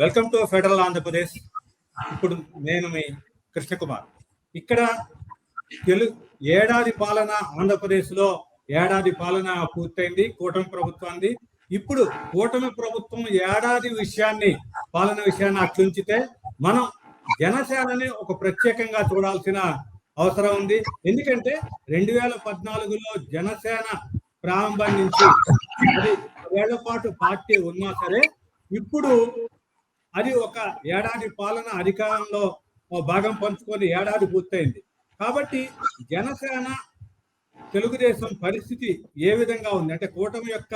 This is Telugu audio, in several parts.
Welcome to federal Andhra Pradesh. ఇప్పుడు నేను మీ కృష్ణకుమార్. ఇక్కడ ఏడాది పాలన ఆంధ్రప్రదేశ్లో ఏడాది పాలన పూర్తయింది కూటమి ప్రభుత్వాన్ని. ఇప్పుడు కూటమి ప్రభుత్వం ఏడాది పాలన విషయాన్ని అట్లుంచితే మనం జనసేనని ఒక ప్రత్యేకంగా చూడాల్సిన అవసరం ఉంది. ఎందుకంటే 2014లో జనసేన ప్రారంభం నుంచి 10 ఏళ్ల పాటు పార్టీ ఉన్నా సరే ఇప్పుడు అది ఒక ఏడాది పాలన అధికారంలో భాగం పంచుకొని ఏడాది పూర్తయింది. కాబట్టి జనసేన తెలుగుదేశం పరిస్థితి ఏ విధంగా ఉంది అంటే కూటమి యొక్క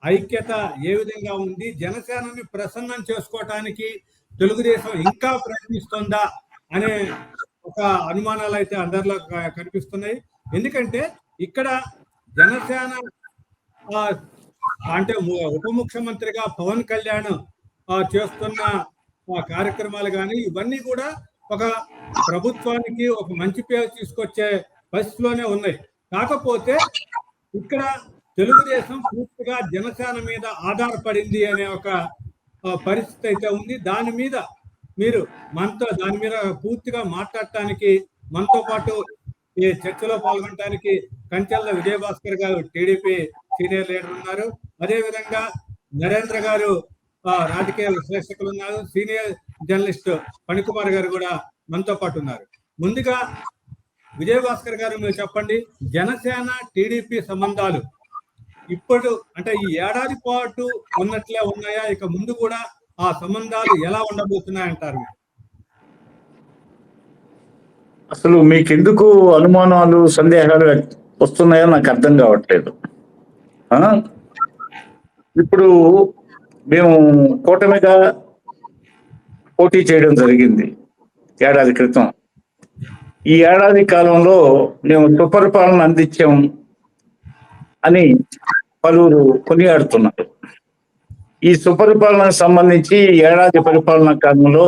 ఐక్యత ఏ విధంగా ఉంది, జనసేనని ప్రసన్నం చేసుకోవటానికి తెలుగుదేశం ఇంకా ప్రయత్నిస్తుందా అనే ఒక అనుమానాలు అయితే అందరిలో కనిపిస్తున్నాయి. ఎందుకంటే ఇక్కడ జనసేన అంటే ఉప ముఖ్యమంత్రిగా పవన్ కళ్యాణ్ చేస్తున్న కార్యక్రమాలు కానీ ఇవన్నీ కూడా ఒక ప్రభుత్వానికి ఒక మంచి పేరు తీసుకొచ్చే పరిస్థితిలోనే ఉన్నాయి. కాకపోతే ఇక్కడ తెలుగుదేశం పూర్తిగా జనసేన మీద ఆధారపడింది అనే ఒక పరిస్థితి అయితే ఉంది. దాని మీద పూర్తిగా మాట్లాడటానికి మనతో పాటు ఈ చర్చలో పాల్గొనడానికి కంచెల్ల విజయభాస్కర్ గారు టీడీపీ సీనియర్ లీడర్ ఉన్నారు. అదేవిధంగా నరేంద్ర గారు రాజకీయ విశ్లేషకులు ఉన్నారు. సీనియర్ జర్నలిస్ట్ ఫణికుమార్ గారు కూడా మనతో పాటు ఉన్నారు. ముందుగా విజయభాస్కర్ గారు మీరు చెప్పండి, జనసేన టీడీపీ సంబంధాలు ఇప్పుడు అంటే ఈ ఏడాది పాటు ఉన్నట్లే ఉన్నాయా, ఇక ముందు కూడా ఆ సంబంధాలు ఎలా ఉండబోతున్నాయంటారు? అసలు మీకెందుకు అనుమానాలు సందేహాలు వస్తున్నాయో నాకు అర్థం కావట్లేదు. ఇప్పుడు మేము కూటమిగా పోటీ చేయడం జరిగింది ఏడాది క్రితం. ఈ ఏడాది కాలంలో మేము సుపరిపాలన అందించాం అని పలువురు కొనియాడుతున్నారు. ఈ సుపరిపాలనకు సంబంధించి ఏడాది పరిపాలన కాలంలో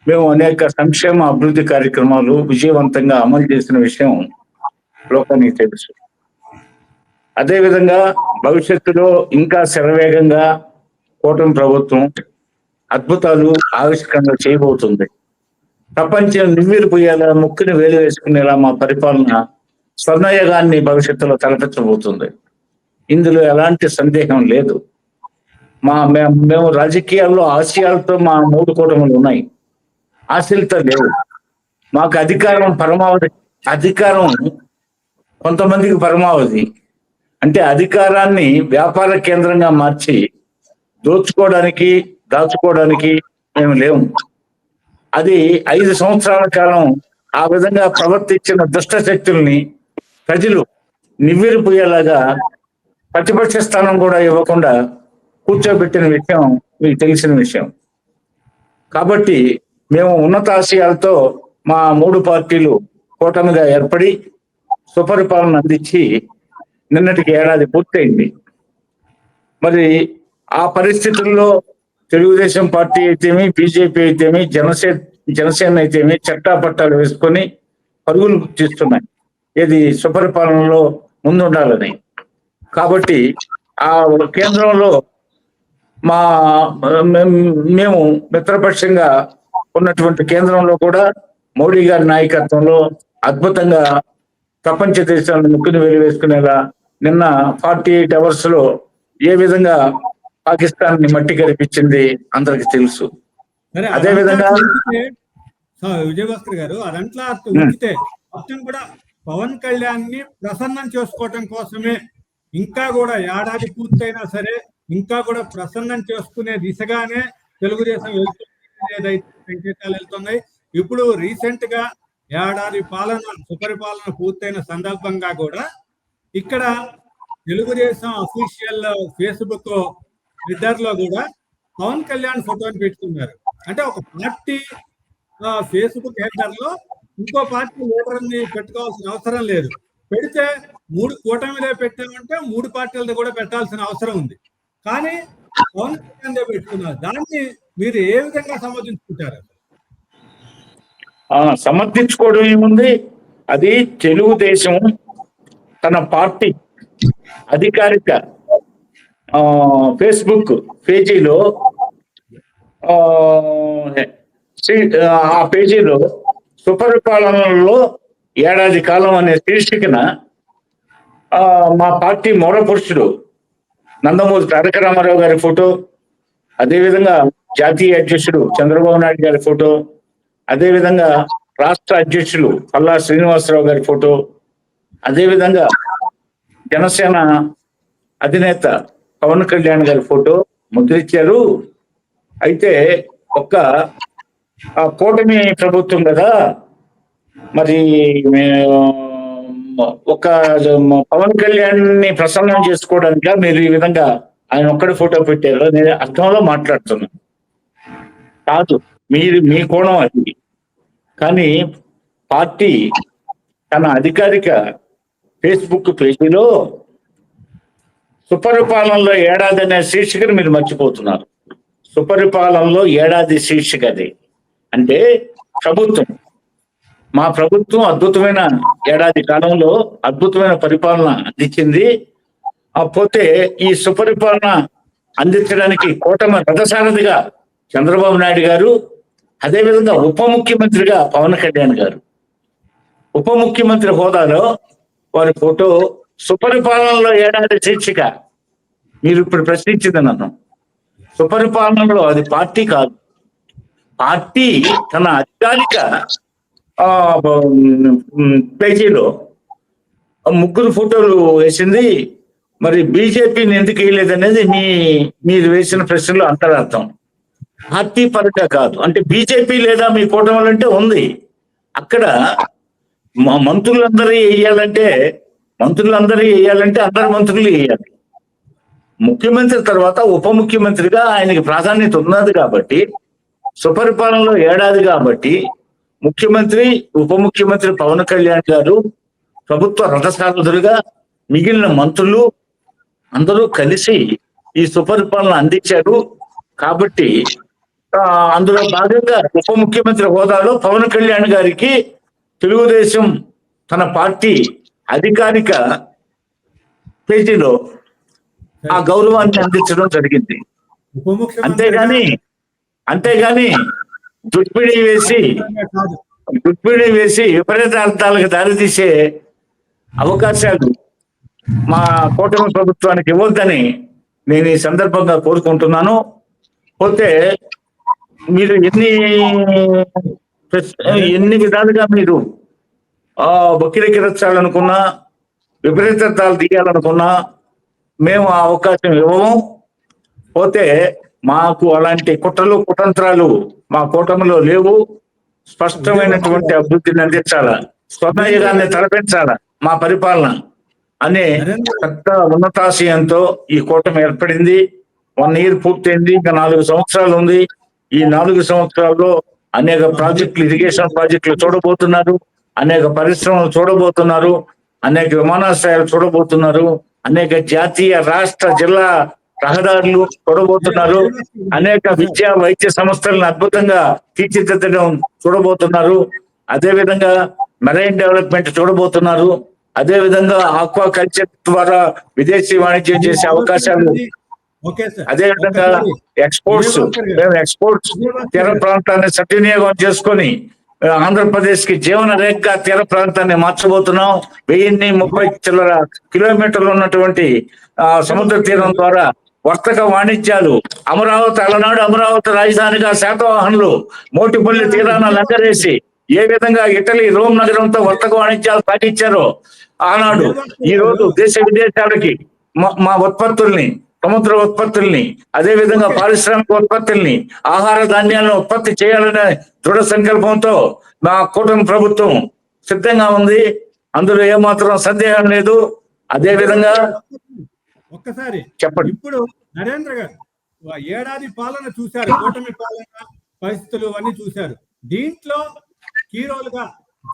మేము అనేక సంక్షేమ అభివృద్ధి కార్యక్రమాలు విజయవంతంగా అమలు చేసిన విషయం లోకానికి తెలుసు. అదేవిధంగా భవిష్యత్తులో ఇంకా శరవేగంగా కూటమి ప్రభుత్వం అద్భుతాలు ఆవిష్కరణ చేయబోతుంది. ప్రపంచం నివ్వెరపోయేలా ముక్కుని వేలు వేసుకునేలా మా పరిపాలన స్వర్ణయుగాన్ని భవిష్యత్తులో తలపెట్టబోతుంది. ఇందులో ఎలాంటి సందేహం లేదు. మేము రాజకీయాల్లో ఆశయాలతో మా 3 కూటములు ఉన్నాయి, ఆశలతో లేవు. మాకు అధికారం కొంతమందికి పరమావధి. అంటే అధికారాన్ని వ్యాపార కేంద్రంగా మార్చి దోచుకోవడానికి దాచుకోవడానికి మేము లేము. అది 5 సంవత్సరాల కాలం ఆ విధంగా ప్రవర్తించిన దుష్ట శక్తుల్ని ప్రజలు నివ్వెరపోయేలాగా ప్రతిపక్ష స్థానం కూడా ఇవ్వకుండా కూర్చోబెట్టిన విషయం మీకు తెలిసిన విషయం. కాబట్టి మేము ఉన్నత ఆశయాలతో మా 3 పార్టీలు కూటమిగా ఏర్పడి సుపరిపాలన అందించి నిన్నటికి ఏడాది పూర్తయింది. మరి ఆ పరిస్థితుల్లో తెలుగుదేశం పార్టీ అయితేమి, బీజేపీ అయితేమి, జనసేన అయితేమి చట్టాపట్టాలు వేసుకొని పరుగులు తీస్తున్నాయి ఏది సుపరిపాలనలో ముందుండాలని. కాబట్టి ఆ కేంద్రంలో మేము మిత్రపక్షంగా ఉన్నటువంటి కేంద్రంలో కూడా మోడీ గారి నాయకత్వంలో అద్భుతంగా ప్రపంచ దేశాలను ముక్కుని వేలు వేసుకునేలా నిన్న 48 hours లో ఏ విధంగా పాకిస్తాన్ ని మట్టి కనిపించింది అందరికి తెలుసు. అదేవిధంగా విజయభాస్కర్ గారు అదంట్లా ఉంచితే మొత్తం కూడా పవన్ కళ్యాణ్ ని ప్రసన్నం చేసుకోవటం కోసమే ఇంకా కూడా ఏడాది పూర్తయినా సరే ఇంకా కూడా ప్రసన్నం చేసుకునే దిశగానే తెలుగుదేశం సంకేతాలు వెళ్తున్నాయి. ఇప్పుడు రీసెంట్ గా ఏడాది సుపరిపాలన పూర్తయిన సందర్భంగా కూడా ఇక్కడ తెలుగుదేశం అఫీషియల్ ఫేస్బుక్ ట్విట్టర్ లో కూడా పవన్ కళ్యాణ్ ఫోటోని పెట్టుకున్నారు. అంటే ఒక పార్టీ ఫేస్బుక్ హెడర్ లో ఇంకో పార్టీ లీడర్ని పెట్టుకోవాల్సిన అవసరం లేదు. పెడితే 3 కూటమిదే పెట్టామంటే 3 పార్టీలతో కూడా పెట్టాల్సిన అవసరం ఉంది. కానీ పవన్ కళ్యాణ్ పెట్టుకున్నారు. దాన్ని మీరు ఏ విధంగా సమర్థించుకుంటారు? సమర్థించుకోవడం ఏముంది, అది తెలుగుదేశం తన పార్టీ అధికారిక ఫేస్బుక్ పేజీలో ఆ, ఆ పేజీలో సుపరిపాలనలో ఏడాది కాలం అనే శీర్షికన మా పార్టీ మూల పురుషుడు నందమూరి తారక రామారావు గారి ఫోటో, అదేవిధంగా జాతీయ అధ్యక్షుడు చంద్రబాబు నాయుడు గారి ఫోటో, అదేవిధంగా రాష్ట్ర అధ్యక్షులు పల్లా శ్రీనివాసరావు గారి ఫోటో, అదేవిధంగా జనసేన అధినేత పవన్ కళ్యాణ్ గారి ఫోటో ముద్రించారు. అయితే ఒక్క కూటమి ప్రభుత్వం కదా, మరి ఒక పవన్ కళ్యాణ్ ని ప్రసన్నం చేసుకోవడానికి మీరు ఈ విధంగా ఆయన ఒక్కడి ఫోటో పెట్టారు నేను అర్థంలో మాట్లాడుతున్నాను. కాదు, మీరు మీ కోణం అది. కానీ పార్టీ తన అధికారిక ఫేస్బుక్ పేజీలో సుపరిపాలనలో ఏడాది అనే శీర్షికను మీరు మర్చిపోతున్నారు. సుపరిపాలనలో ఏడాది శీర్షిక అది. అంటే ప్రభుత్వం, మా ప్రభుత్వం అద్భుతమైన ఏడాది కాలంలో అద్భుతమైన పరిపాలన అందించింది. పోతే ఈ సుపరిపాలన అందించడానికి కూటమి రథసారథిగా చంద్రబాబు నాయుడు గారు, అదేవిధంగా ఉప ముఖ్యమంత్రిగా పవన్ కళ్యాణ్ గారు. ఉప ముఖ్యమంత్రి హోదాలో వారి ఫోటో సుపరిపాలనలో ఏడాది శీర్షిక. మీరు ఇప్పుడు ప్రశ్నించింది నన్ను. సుపరిపాలనలో అది పార్టీ కాదు. పార్టీ తన అధికారిక పేజీలో ముగ్గురు ఫోటోలు వేసింది. మరి బీజేపీని ఎందుకు వేయలేదనేది మీరు వేసిన ప్రశ్నలో అంతరార్థం. పార్టీ పరంగా కాదు. అంటే బీజేపీ లేదా మీ కూటమి అంటే ఉంది. అక్కడ మంత్రులందరూ వేయాలంటే అందరు మంత్రులు వేయాలి. ముఖ్యమంత్రి తర్వాత ఉప ముఖ్యమంత్రిగా ఆయనకి ప్రాధాన్యత ఉన్నది కాబట్టి, సుపరిపాలనలో ఏడాది కాబట్టి ముఖ్యమంత్రి ఉప ముఖ్యమంత్రి పవన్ కళ్యాణ్ గారు ప్రభుత్వ రథసారథులుగా మిగిలిన మంత్రులు అందరూ కలిసి ఈ సుపరిపాలన అందించారు. కాబట్టి అందులో భాగంగా ఉప ముఖ్యమంత్రి హోదాలో పవన్ కళ్యాణ్ గారికి తెలుగుదేశం తన పార్టీ అధికారిక పేజీలో ఆ గౌరవాన్ని అందించడం జరిగింది. అంతేగాని దుర్పిడి వేసి విపరీత అర్థాలకు దారితీసే అవకాశాలు మా కూటమి ప్రభుత్వానికి ఇవ్వద్దని నేను ఈ సందర్భంగా కోరుకుంటున్నాను. పోతే మీరు ఎన్ని విధాలుగా మీరు వక్రీకరించాలనుకున్నా, విపరీతాలు తీయాలనుకున్నా మేము ఆ అవకాశం ఇవ్వము. పోతే మాకు అలాంటి కుట్రలు మా కూటమిలో లేవు. స్పష్టమైనటువంటి అభివృద్ధిని అందించాలా, స్వర్ణయుగాన్ని తలపించాలా మా పరిపాలన అనే పెద్ద ఉన్నతాశయంతో ఈ కూటమి ఏర్పడింది. 1 year పూర్తయింది, ఇంకా 4 సంవత్సరాలు ఉంది. ఈ 4 సంవత్సరాల్లో అనేక ప్రాజెక్టులు, ఇరిగేషన్ ప్రాజెక్టులు చూడబోతున్నారు, అనేక పరిశ్రమలు చూడబోతున్నారు, అనేక విమానాశ్రయాలు చూడబోతున్నారు, అనేక జాతీయ రాష్ట్ర జిల్లా రహదారులు చూడబోతున్నారు, అనేక విద్యా వైద్య సంస్థలను అద్భుతంగా తీర్చిదిద్దడం చూడబోతున్నారు, అదేవిధంగా మెరైన్ డెవలప్మెంట్ చూడబోతున్నారు, అదేవిధంగా ఆక్వా కల్చర్ ద్వారా విదేశీ వాణిజ్యం చేసే అవకాశాలు, అదేవిధంగా ఎక్స్పోర్ట్స్ తీర ప్రాంతాన్ని సద్వినియోగం చేసుకొని ఆంధ్రప్రదేశ్ కి జీవన రేఖగా తీర ప్రాంతాన్ని మార్చబోతున్నాం. 1030 చిల్లర కిలోమీటర్లు ఉన్నటువంటి సముద్ర తీరం ద్వారా వర్తక వాణిజ్యాలు, అలనాడు అమరావతి రాజధానిగా శాతవాహనులు మోటిపల్లి తీరాన లంకరేసి ఏ విధంగా ఇటలీ రోమ్ నగరంతో వర్తక వాణిజ్యాలు సాగించారో ఆనాడు ఈ రోజు దేశ విదేశాలకి మా ఉత్పత్తుల్ని, సముద్ర ఉత్పత్తుల్ని, అదే విధంగా పారిశ్రామిక ఉత్పత్తుల్ని, ఆహార ధాన్యాలను ఉత్పత్తి చేయాలనే దృఢ సంకల్పంతో మా కూటమి ప్రభుత్వం సిద్ధంగా ఉంది. అందులో ఏమాత్రం సందేహం లేదు. అదే విధంగా ఒక్కసారి చెప్పండి. ఇప్పుడు నరేంద్ర గారు ఏడాది పాలన చూశారు, కూటమి పాలన పరిస్థితులు అన్ని చూశారు. దీంట్లో హీరోలుగా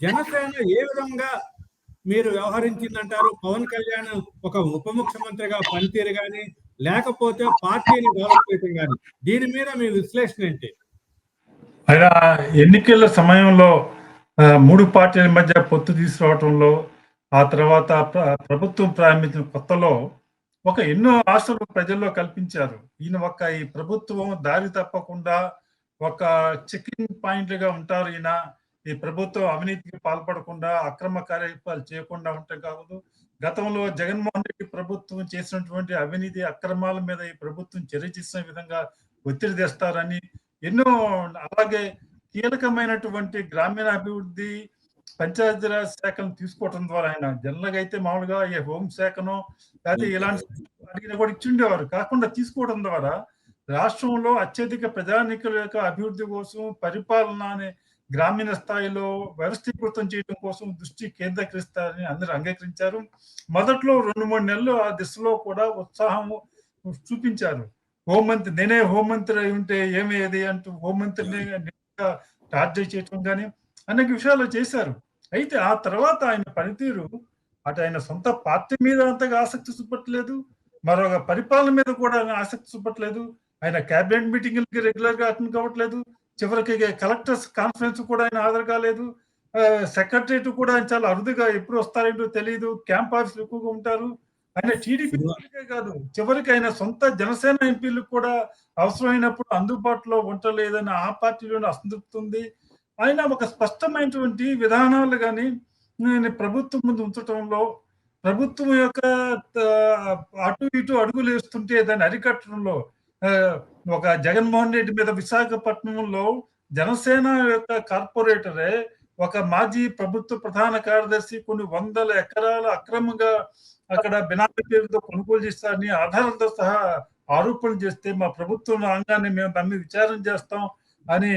జనసేన ఏ విధంగా మీరు వ్యవహరించిందంటారు? పవన్ కళ్యాణ్ ఒక ఉప ముఖ్యమంత్రిగా పనితీరు కానీ, లేకపోతే పార్టీని డెవలప్ చేయడం కానీ, దీని మీద మీ విశ్లేషణ ఏంటి? ఆయన ఎన్నికల సమయంలో 3 పార్టీల మధ్య పొత్తు తీసుకురావటంలో, ఆ తర్వాత ప్రభుత్వం ప్రారంభించిన కొత్తలో ఒక ఎన్నో ఆశలు ప్రజల్లో కల్పించారు. ఈ ప్రభుత్వం దారి తప్పకుండా ఒక చెకింగ్ పాయింట్లుగా ఉంటారు. ఈ ప్రభుత్వం అవినీతికి పాల్పడకుండా, అక్రమ కార్యకలాపాలు చేయకుండా ఉంటే కాదు. గతంలో జగన్మోహన్ రెడ్డి ప్రభుత్వం చేసినటువంటి అవినీతి అక్రమాల మీద ఈ ప్రభుత్వం చర్య చేసిన విధంగా ఒత్తిడి తెస్తారని ఎన్నో, అలాగే కీలకమైనటువంటి గ్రామీణాభివృద్ధి పంచాయతీరాజ్ శాఖను తీసుకోవడం ద్వారా ఆయన జనరల్గా అయితే మామూలుగా ఈ హోంశాఖను లేకపోతే ఇలాంటి అడిగిన కూడా ఇచ్చిండేవారు. కాకుండా తీసుకోవడం ద్వారా రాష్ట్రంలో అత్యధిక ప్రజానీకుల యొక్క అభివృద్ధి కోసం, పరిపాలన అనే గ్రామీణ స్థాయిలో వ్యవస్థీకృతం చేయడం కోసం దృష్టి కేంద్రీకరిస్తారని అందరూ అంగీకరించారు. మొదట్లో 2-3 నెలలు ఆ దిశలో కూడా ఉత్సాహం చూపించారు. హోంమంత్రి, నేనే హోంమంత్రి అయి ఉంటే ఏమయ్యేది అంటూ హోంమంత్రిని టార్గెట్ చేయటం కానీ అనేక విషయాలు చేశారు. అయితే ఆ తర్వాత ఆయన పనితీరు అటు ఆయన సొంత పార్టీ మీద అంతగా ఆసక్తి చూపట్లేదు, మరొక పరిపాలన మీద కూడా ఆయన ఆసక్తి చూపట్లేదు. ఆయన క్యాబినెట్ మీటింగ్లకి రెగ్యులర్ గా అటెండ్ కావట్లేదు. చివరికి కలెక్టర్స్ కాన్ఫరెన్స్ కూడా ఆయన హాజరు కాలేదు. సెక్రటరేట్ కూడా ఆయన చాలా అరుదుగా ఎప్పుడు వస్తారేంటో తెలియదు. క్యాంప్ ఆఫీస్ ఎక్కువగా ఉంటారు. ఆయన టీడీపీ కాదు, చివరికి ఆయన సొంత జనసేన ఎంపీలకు కూడా అవసరమైనప్పుడు అందుబాటులో ఉండలేదని ఆ పార్టీలోనే అసంతృప్తి ఉంది. ఆయన ఒక స్పష్టమైనటువంటి విధానాలు కానీ ప్రభుత్వం ముందు ఉంచడంలో, ప్రభుత్వం యొక్క అటు ఇటు అడుగులు వేస్తుంటే దాన్ని అరికట్టడంలో, ఒక జగన్మోహన్ రెడ్డి మీద విశాఖపట్నంలో జనసేన యొక్క కార్పొరేటరే ఒక మాజీ ప్రభుత్వ ప్రధాన కార్యదర్శి కొన్ని 100 ఎకరాలు అక్రమంగా అక్కడ బినామీ పేరుతో కొనుగోలు చేస్తారని ఆధారాలతో సహా ఆరోపణలు చేస్తే, మా ప్రభుత్వం రంగాన్ని మేము దాని మీద విచారణ చేస్తాం అని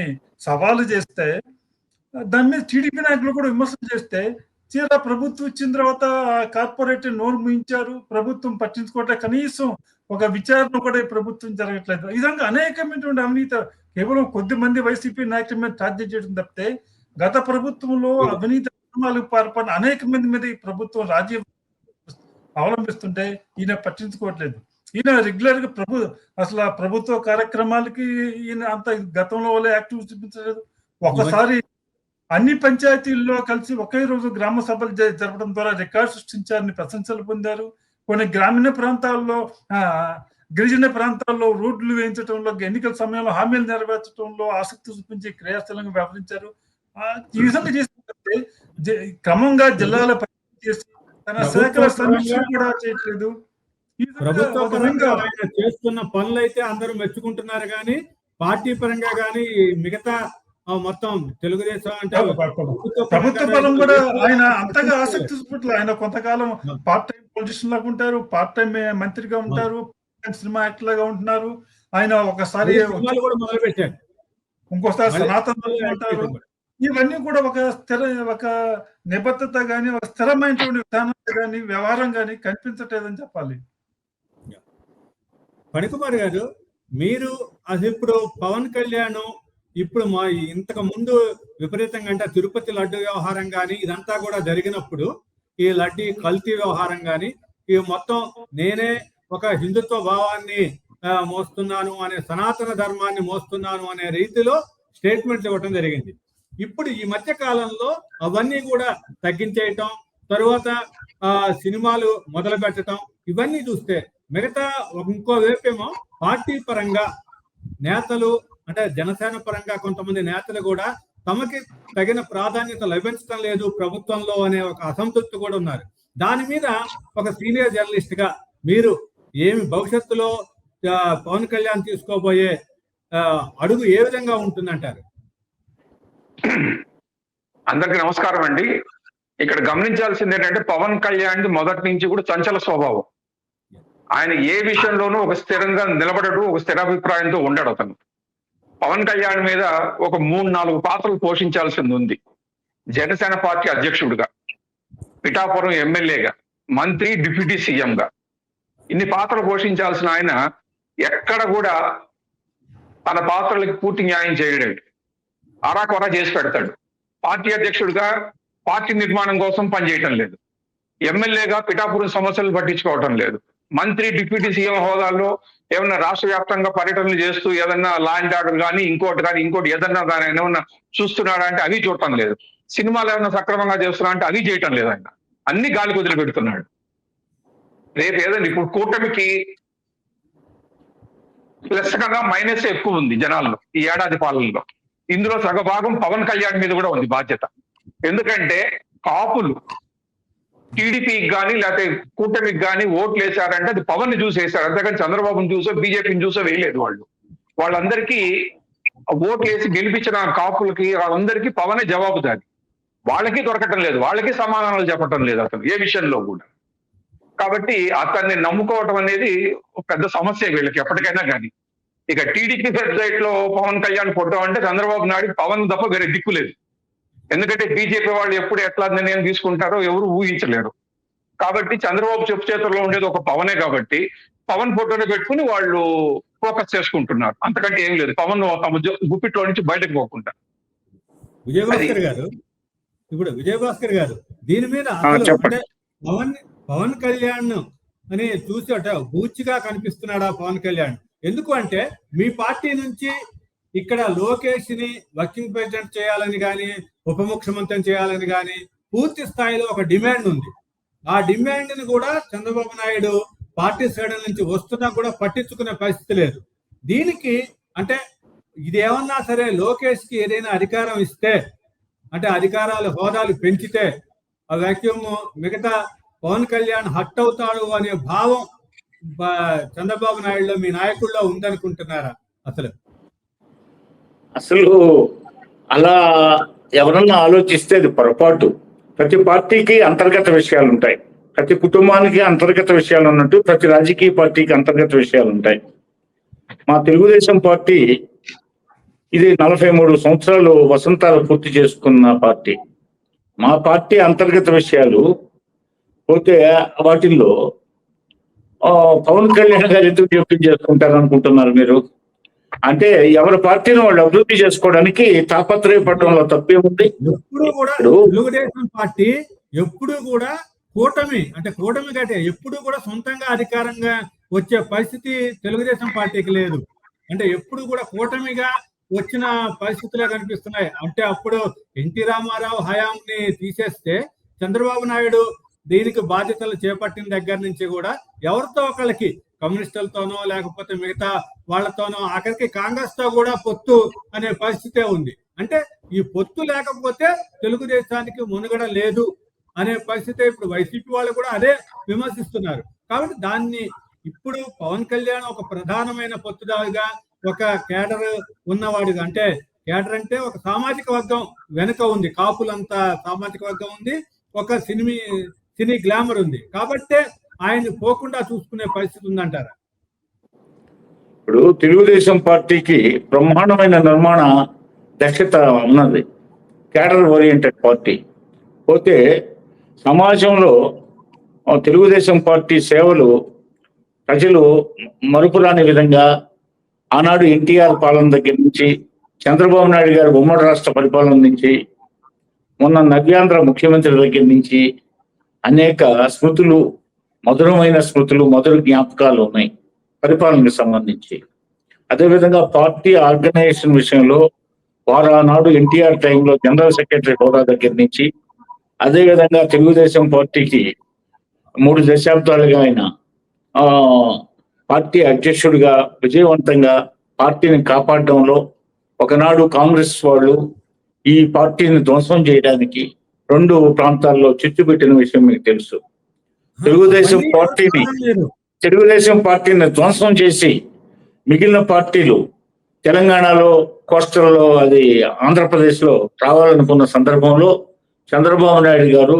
సవాలు చేస్తే, దాని మీద టీడీపీ నాయకులు కూడా విమర్శలు చేస్తే, తీరా ప్రభుత్వం ఇచ్చిన తర్వాత కార్పొరేటర్ నోరు ముయించారు. ప్రభుత్వం పట్టించుకోవట్లే, కనీసం ఒక విచారణ కూడా ఈ ప్రభుత్వం జరగట్లేదు. ఈ విధంగా అనేకమైనటువంటి అవినీతి కేవలం కొద్ది మంది వైసీపీ నాయకుల మీద టార్గెట్ చేయడం తప్పితే, గత ప్రభుత్వంలో అవినీతి అక్రమాలకు పాల్పడిన అనేక మంది మీద ఈ ప్రభుత్వం రాజ్యం అవలంబిస్తుంటే ఈయన పట్టించుకోవట్లేదు. ఈయన రెగ్యులర్ గా అసలు ప్రభుత్వ కార్యక్రమాలకి ఈయన అంత గతంలో వల్ల యాక్టివ్ చూపించలేదు. ఒకసారి అన్ని పంచాయతీల్లో కలిసి ఒకే రోజు గ్రామ సభలు జరపడం ద్వారా రికార్డు సృష్టించారని ప్రశంసలు పొందారు. కొన్ని గ్రామీణ ప్రాంతాల్లో, గిరిజన ప్రాంతాల్లో రోడ్లు వేయించడంలో, ఎన్నికల సమయంలో హామీలు నెరవేర్చడంలో ఆసక్తి చూపించి క్రియాశీలంగా వ్యవహరించారు. ఈ విధంగా చేసినట్టే క్రమంగా జిల్లాల చేసి తన శాఖల సమీక్ష కూడా చేయట్లేదు. ప్రభుత్వ పరంగా ఆయన చేస్తున్న పనులు అయితే అందరూ మెచ్చుకుంటున్నారు కానీ, పార్టీ పరంగా కానీ మిగతా మొత్తం తెలుగుదేశం అంటే ప్రభుత్వ పరం కూడా ఆయన అంతగా ఆసక్తి చూపట్లేదు. ఆయన కొంతకాలం పార్ట్ టైం పొలిటీషియన్ లాగా ఉంటారు, పార్ట్ టైం మంత్రిగా ఉంటారు, సినిమా యాక్టర్ లాగా ఉంటున్నారు. ఆయన ఒకసారి కూడా మొదలు పెట్టారు, ఇంకోసారి సనాతన ఉంటారు. ఇవన్నీ కూడా ఒక నిబద్ధత గాని, ఒక స్థిరమైనటువంటి విధానం కానీ, వ్యవహారం కానీ కనిపించట్లేదని చెప్పాలి. ఫణికుమార్ గారు, మీరు అది ఇప్పుడు పవన్ కళ్యాణ్ ఇప్పుడు మా ఇంతకు ముందు విపరీతంగా అంటే తిరుపతి లడ్డు వ్యవహారం కానీ ఇదంతా కూడా జరిగినప్పుడు, ఈ లడ్డీ కల్తీ వ్యవహారం కానీ, ఈ మొత్తం నేనే ఒక హిందుత్వ భావాన్ని మోస్తున్నాను అనే, సనాతన ధర్మాన్ని మోస్తున్నాను అనే రీతిలో స్టేట్మెంట్స్ ఇవ్వటం జరిగింది. ఇప్పుడు ఈ మధ్య కాలంలో అవన్నీ కూడా తగ్గించేయటం, తరువాత సినిమాలు మొదలు పెట్టడం, ఇవన్నీ చూస్తే మిగతా ఇంకో వైపేమో పార్టీ పరంగా నేతలు అంటే జనసేన పరంగా కొంతమంది నేతలు కూడా తమకి తగిన ప్రాధాన్యత లభించడం లేదు ప్రభుత్వంలో అనే ఒక అసంతృప్తి కూడా ఉన్నారు. దాని మీద ఒక సీనియర్ జర్నలిస్ట్ గా మీరు ఏమి భవిష్యత్తులో పవన్ కళ్యాణ్ తీసుకోబోయే అడుగు ఏ విధంగా ఉంటుందంటారు? అందరికి నమస్కారం అండి. ఇక్కడ గమనించాల్సింది ఏంటంటే, పవన్ కళ్యాణ్ మొదటి నుంచి కూడా చంచల స్వభావం. ఆయన ఏ విషయంలోనూ ఒక స్థిరంగా నిలబడడు, ఒక స్థిరాభిప్రాయంతో ఉండడు. అతను పవన్ కళ్యాణ్ మీద ఒక 3-4 పాత్రలు పోషించాల్సింది ఉంది. జనసేన పార్టీ అధ్యక్షుడిగా, పిఠాపురం ఎమ్మెల్యేగా, మంత్రి, డిప్యూటీ సీఎంగా ఇన్ని పాత్రలు పోషించాల్సిన ఆయన ఎక్కడ కూడా తన పాత్రలకు పూర్తి న్యాయం చేయలేడు. అరాకొరా చేసి పెడతాడు. పార్టీ అధ్యక్షుడిగా పార్టీ నిర్మాణం కోసం పనిచేయటం లేదు. ఎమ్మెల్యేగా పిఠాపురం సమస్యలు పట్టించుకోవటం లేదు. మంత్రి, డిప్యూటీ సీఎం హోదాల్లో ఏమన్నా రాష్ట్ర వ్యాప్తంగా పర్యటనలు చేస్తూ ఏదన్నా లా అండ్ ఆర్డర్ కానీ ఇంకోటి ఏదన్నా కానీ ఏమన్నా చూస్తున్నాడా అంటే అవి చూడటం లేదు. సినిమాలు ఏమన్నా సక్రమంగా చేస్తున్నా అంటే అవి చేయటం లేదు. ఆయన అన్ని గాలి కుదిరి పెడుతున్నాడు. రేపు ఏదైనా ఇప్పుడు కూటమికి ప్లస్ కన్నా మైనస్ ఎక్కువ ఉంది జనాల్లో ఈ ఏడాది పాలనలో. ఇందులో సగభాగం పవన్ కళ్యాణ్ మీద కూడా ఉంది బాధ్యత. ఎందుకంటే కాపులు టీడీపీకి కానీ లేకపోతే కూటమికి కానీ ఓట్లు వేశారంటే అది పవన్ ని చూసి వేశారు, అంతేకాని చంద్రబాబుని చూసో బీజేపీని చూసో వేయలేదు. వాళ్ళందరికీ ఓట్లు వేసి గెలిపించిన కాపులకి వాళ్ళందరికీ పవనే జవాబుదారి. వాళ్ళకి దొరకటం లేదు, వాళ్ళకి సమాధానాలు చెప్పటం లేదు అతను ఏ విషయంలో కూడా. కాబట్టి అతన్ని నమ్ముకోవటం అనేది ఒక పెద్ద సమస్య వీళ్ళకి ఎప్పటికైనా కానీ. ఇక టీడీపీ వెబ్సైట్ లో పవన్ కళ్యాణ్ ఫోటో అంటే చంద్రబాబు నాయుడు పవన్ తప్ప వేరే దిక్కు లేదు. ఎందుకంటే బీజేపీ వాళ్ళు ఎప్పుడు ఎట్లా నిర్ణయం తీసుకుంటారో ఎవరు ఊహించలేరు. కాబట్టి చంద్రబాబు చెప్పు చేతుల్లో ఉండేది ఒక పవనే కాబట్టి పవన్ ఫోటోని పెట్టుకుని వాళ్ళు ఫోకస్ చేసుకుంటున్నారు. అంతకంటే ఏం లేదు, పవన్ తమ గుప్పిట్లో నుంచి బయటకు పోకుండా. విజయభాస్కర్ గారు దీని మీద అసలు అంటే పవన్ కళ్యాణ్ అని చూసి అట బూచిగా కనిపిస్తున్నాడా పవన్ కళ్యాణ్? ఎందుకు అంటే మీ పార్టీ నుంచి ఇక్కడ లోకేష్ ని వర్కింగ్ ప్రెసిడెంట్ చేయాలని కానీ ఉప ముఖ్యమంత్రిని చేయాలని కానీ పూర్తి స్థాయిలో ఒక డిమాండ్ ఉంది. ఆ డిమాండ్ ని కూడా చంద్రబాబు నాయుడు పార్టీ సైడ్ నుంచి వస్తున్నా కూడా పట్టించుకునే పరిస్థితి లేదు. దీనికి అంటే ఇది ఏమన్నా సరే లోకేష్ కి ఏదైనా అధికారం ఇస్తే అంటే అధికారాలు హోదాలు పెంచితే ఆ వాక్యూమ్ మిగతా పవన్ కళ్యాణ్ హట్ అవుతాడు అనే భావం చంద్రబాబు నాయుడులో మీ నాయకుల్లో ఉందనుకుంటున్నారా? అసలు అలా ఎవరన్నా ఆలోచిస్తే అది పొరపాటు. ప్రతి పార్టీకి అంతర్గత విషయాలు ఉంటాయి, ప్రతి కుటుంబానికి అంతర్గత విషయాలు ఉన్నట్టు ప్రతి రాజకీయ పార్టీకి అంతర్గత విషయాలు ఉంటాయి. మా తెలుగుదేశం పార్టీ ఇది 43 సంవత్సరాలు వసంతాలు పూర్తి చేసుకున్న పార్టీ. మా పార్టీ అంతర్గత విషయాలు పోతే వాటిల్లో పవన్ కళ్యాణ్ గారు ఎందుకు జోక్యం చేసుకుంటారు అనుకుంటున్నారు మీరు? అంటే ఎవరి పార్టీని వాళ్ళు అభివృద్ధి చేసుకోవడానికి తాపత్రయపడటంలో తప్పేముంది? ఎప్పుడు కూడా తెలుగుదేశం పార్టీ ఎప్పుడు కూడా కూటమి కంటే ఎప్పుడు కూడా సొంతంగా అధికారంగా వచ్చే పరిస్థితి తెలుగుదేశం పార్టీకి లేదు. అంటే ఎప్పుడు కూడా కూటమిగా వచ్చిన పరిస్థితులే కనిపిస్తున్నాయి. అంటే అప్పుడు ఎన్టీ రామారావు హయాంని తీసేస్తే చంద్రబాబు నాయుడు దీనికి బాధ్యతలు చేపట్టిన దగ్గర నుంచి కూడా ఎవరితో ఒకళ్ళకి కమ్యూనిస్టులతోనో లేకపోతే మిగతా వాళ్ళతోనో ఆఖరికి కాంగ్రెస్ తో కూడా పొత్తు అనే పరిస్థితే ఉంది. అంటే ఈ పొత్తు లేకపోతే తెలుగుదేశానికి మునుగడ లేదు అనే పరిస్థితి ఇప్పుడు వైసీపీ వాళ్ళు కూడా అదే విమర్శిస్తున్నారు. కాబట్టి దాన్ని ఇప్పుడు పవన్ కళ్యాణ్ ఒక ప్రధానమైన పొత్తుదారుగా ఒక కేడర్ ఉన్నవాడుగా, అంటే కేడర్ అంటే ఒక సామాజిక వర్గం వెనుక ఉంది, కాపులంతా సామాజిక వర్గం ఉంది, ఒక సినీ గ్లామర్ ఉంది. కాబట్టే ఆయన పోకుండా చూసుకునే పరిస్థితి ఉందంటారా? ఇప్పుడు తెలుగుదేశం పార్టీకి బ్రహ్మాండమైన నిర్మాణ దక్షత ఉన్నది, క్యాడర్ ఓరియంటెడ్ పార్టీ. పోతే సమాజంలో తెలుగుదేశం పార్టీ సేవలు ప్రజలు మరుపురాని విధంగా ఆనాడు ఎన్టీఆర్ పాలన దగ్గర నుంచి చంద్రబాబు నాయుడు గారి ఉమ్మడి రాష్ట్ర పరిపాలన నుంచి మొన్న నవ్యాంధ్ర ముఖ్యమంత్రి దగ్గర నుంచి అనేక స్మృతులు, మధురమైన స్మృతులు, మధుర జ్ఞాపకాలు ఉన్నాయి పరిపాలనకు సంబంధించి. అదేవిధంగా పార్టీ ఆర్గనైజేషన్ విషయంలో వారానాడు ఎన్టీఆర్ టైంలో జనరల్ సెక్రటరీ హోదా దగ్గర నుంచి, అదేవిధంగా తెలుగుదేశం పార్టీకి 3 దశాబ్దాలుగా ఆయన పార్టీ అధ్యక్షుడిగా విజయవంతంగా పార్టీని కాపాడడంలో, ఒకనాడు కాంగ్రెస్ వాళ్ళు ఈ పార్టీని ధ్వంసం చేయడానికి 2 ప్రాంతాల్లో చిచ్చు పెట్టిన విషయం మీకు తెలుసు. తెలుగుదేశం పార్టీని ధ్వంసం చేసి మిగిలిన పార్టీలు తెలంగాణలో, కోస్టల్లో, అది ఆంధ్రప్రదేశ్లో రావాలనుకున్న సందర్భంలో చంద్రబాబు నాయుడు గారు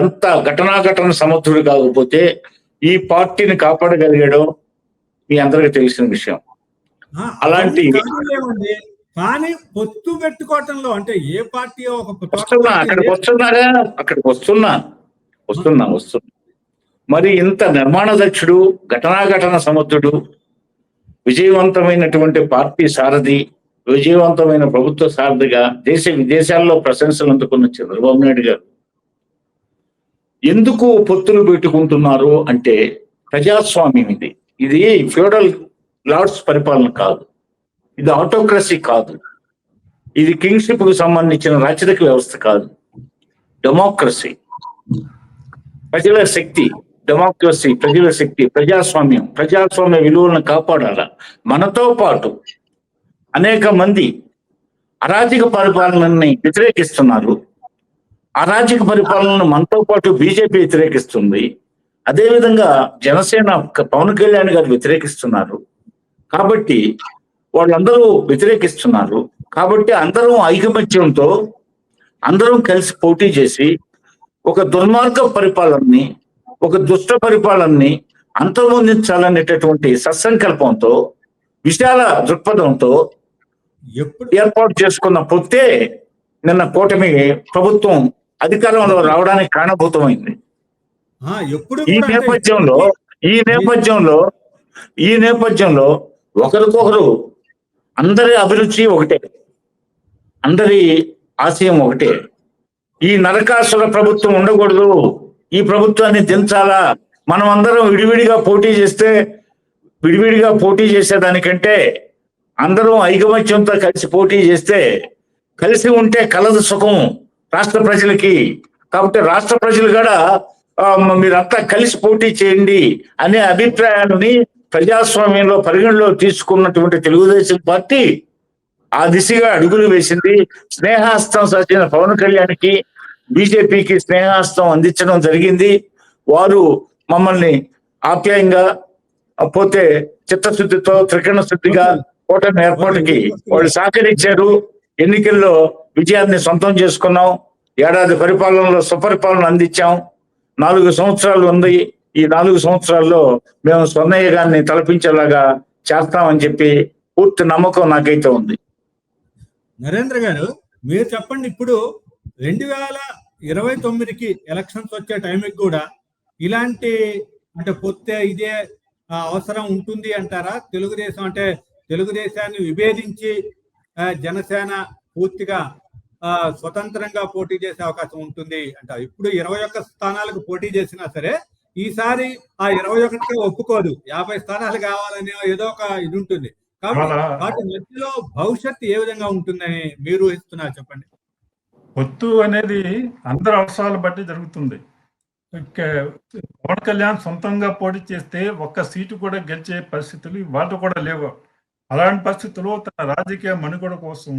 ఎంత ఘటన సమర్థుడు కాకపోతే ఈ పార్టీని కాపాడగలిగాడో మీ అందరికీ తెలిసిన విషయం. అలాంటి కానీ పొత్తు పెట్టుకోవటంలో అంటే ఏ పార్టీ అక్కడికి వస్తున్నా మరి ఇంత నిర్మాణ దక్షుడు, ఘటన సమర్థుడు, విజయవంతమైనటువంటి పార్టీ సారథి, విజయవంతమైన ప్రభుత్వ సారథిగా దేశ విదేశాల్లో ప్రశంసలు అందుకున్న చంద్రబాబు నాయుడు గారు ఎందుకు పొత్తులు పెట్టుకుంటున్నారు అంటే ప్రజాస్వామ్యం ఇది ఫ్యూడల్ లార్డ్స్ పరిపాలన కాదు, ఇది ఆటోక్రసీ కాదు, ఇది కింగ్షిప్ కు సంబంధించిన రాచరిక వ్యవస్థ కాదు, డెమోక్రసీ. ప్రజల శక్తి, డెమోక్రసీ, ప్రజల శక్తి, ప్రజాస్వామ్య విలువలను కాపాడాల. మనతో పాటు అనేక మంది అరాజక పరిపాలనని వ్యతిరేకిస్తున్నారు. అరాజక పరిపాలనను మనతో పాటు బీజేపీ వ్యతిరేకిస్తుంది. అదేవిధంగా జనసేన పవన్ కళ్యాణ్ గారు వ్యతిరేకిస్తున్నారు. కాబట్టి వాళ్ళందరూ వ్యతిరేకిస్తున్నారు. కాబట్టి అందరం ఐకమత్యంతో అందరం కలిసి పోటీ చేసి ఒక దుర్మార్గ పరిపాలనని, ఒక దుష్ట పరిపాలనని అంతమొందించాలనేటటువంటి సత్సంకల్పంతో, విశాల దృక్పథంతో ఎప్పుడు ఏర్పాటు చేసుకున్న పొత్తే నిన్న కూటమి ప్రభుత్వం అధికారంలో రావడానికి కారణభూతమైంది. ఎప్పుడు ఈ కూడా నేపథ్యంలో ఒకరికొకరు అందరి అభిరుచి ఒకటే, అందరి ఆశయం ఒకటే. ఈ నరకాసుర ప్రభుత్వం ఉండకూడదు, ఈ ప్రభుత్వాన్ని దించాలా. మనం అందరం విడివిడిగా పోటీ చేసేదానికంటే అందరం ఐకమత్యంతో కలిసి పోటీ చేస్తే, కలిసి ఉంటే కలదు సుఖం రాష్ట్ర ప్రజలకి. కాబట్టి రాష్ట్ర ప్రజలు కూడా మీరంతా కలిసి పోటీ చేయండి అనే అభిప్రాయాన్ని ప్రజాస్వామ్యంలో పరిగణలో తీసుకున్నటువంటి తెలుగుదేశం పార్టీ ఆ దిశగా అడుగులు వేసింది. స్నేహాస్తం సచిన పవన్ కళ్యాణ్కి, బీజేపీకి స్నేహాస్తం అందించడం జరిగింది. వారు మమ్మల్ని ఆప్యాయంగా పోతే చిత్తశుద్ధితో, త్రికరణ శుద్ధిగా కూటమి ఏర్పాటుకి వాళ్ళు సహకరించారు. ఎన్నికల్లో విజయాన్ని సొంతం చేసుకున్నాం. ఏడాది పరిపాలనలో సుపరిపాలన అందించాం. 4 సంవత్సరాలు ఉంది. ఈ 4 సంవత్సరాల్లో మేము స్వర్ణయుగాన్ని తలపించేలాగా చేస్తామని చెప్పి పూర్తి నమ్మకం నాకైతే ఉంది. నరేంద్ర గారు, మీరు చెప్పండి, ఇప్పుడు 2029కి ఎలక్షన్స్ వచ్చే టైంకి కూడా ఇలాంటి పొత్తే ఇదే అవసరం ఉంటుంది అంటారా? తెలుగుదేశాన్ని విభేదించి జనసేన పూర్తిగా స్వతంత్రంగా పోటీ చేసే అవకాశం ఉంటుంది అంటారు. ఇప్పుడు 21 స్థానాలకు పోటీ చేసినా సరే ఈసారి ఆ 21కే ఒప్పుకోదు, 50 స్థానాలు కావాలనే ఏదో ఒక ఇది ఉంటుంది. కాబట్టి మధ్యలో భవిష్యత్తు ఏ విధంగా ఉంటుందని మీరు ఊహిస్తున్నారు, చెప్పండి. పొత్తు అనేది అందరి అవసరాలు బట్టి జరుగుతుంది. పవన్ కళ్యాణ్ సొంతంగా పోటీ చేస్తే ఒక్క సీటు కూడా గెలిచే పరిస్థితులు వాళ్ళు కూడా లేవు. అలాంటి పరిస్థితుల్లో తన రాజకీయ మనుగడ కోసం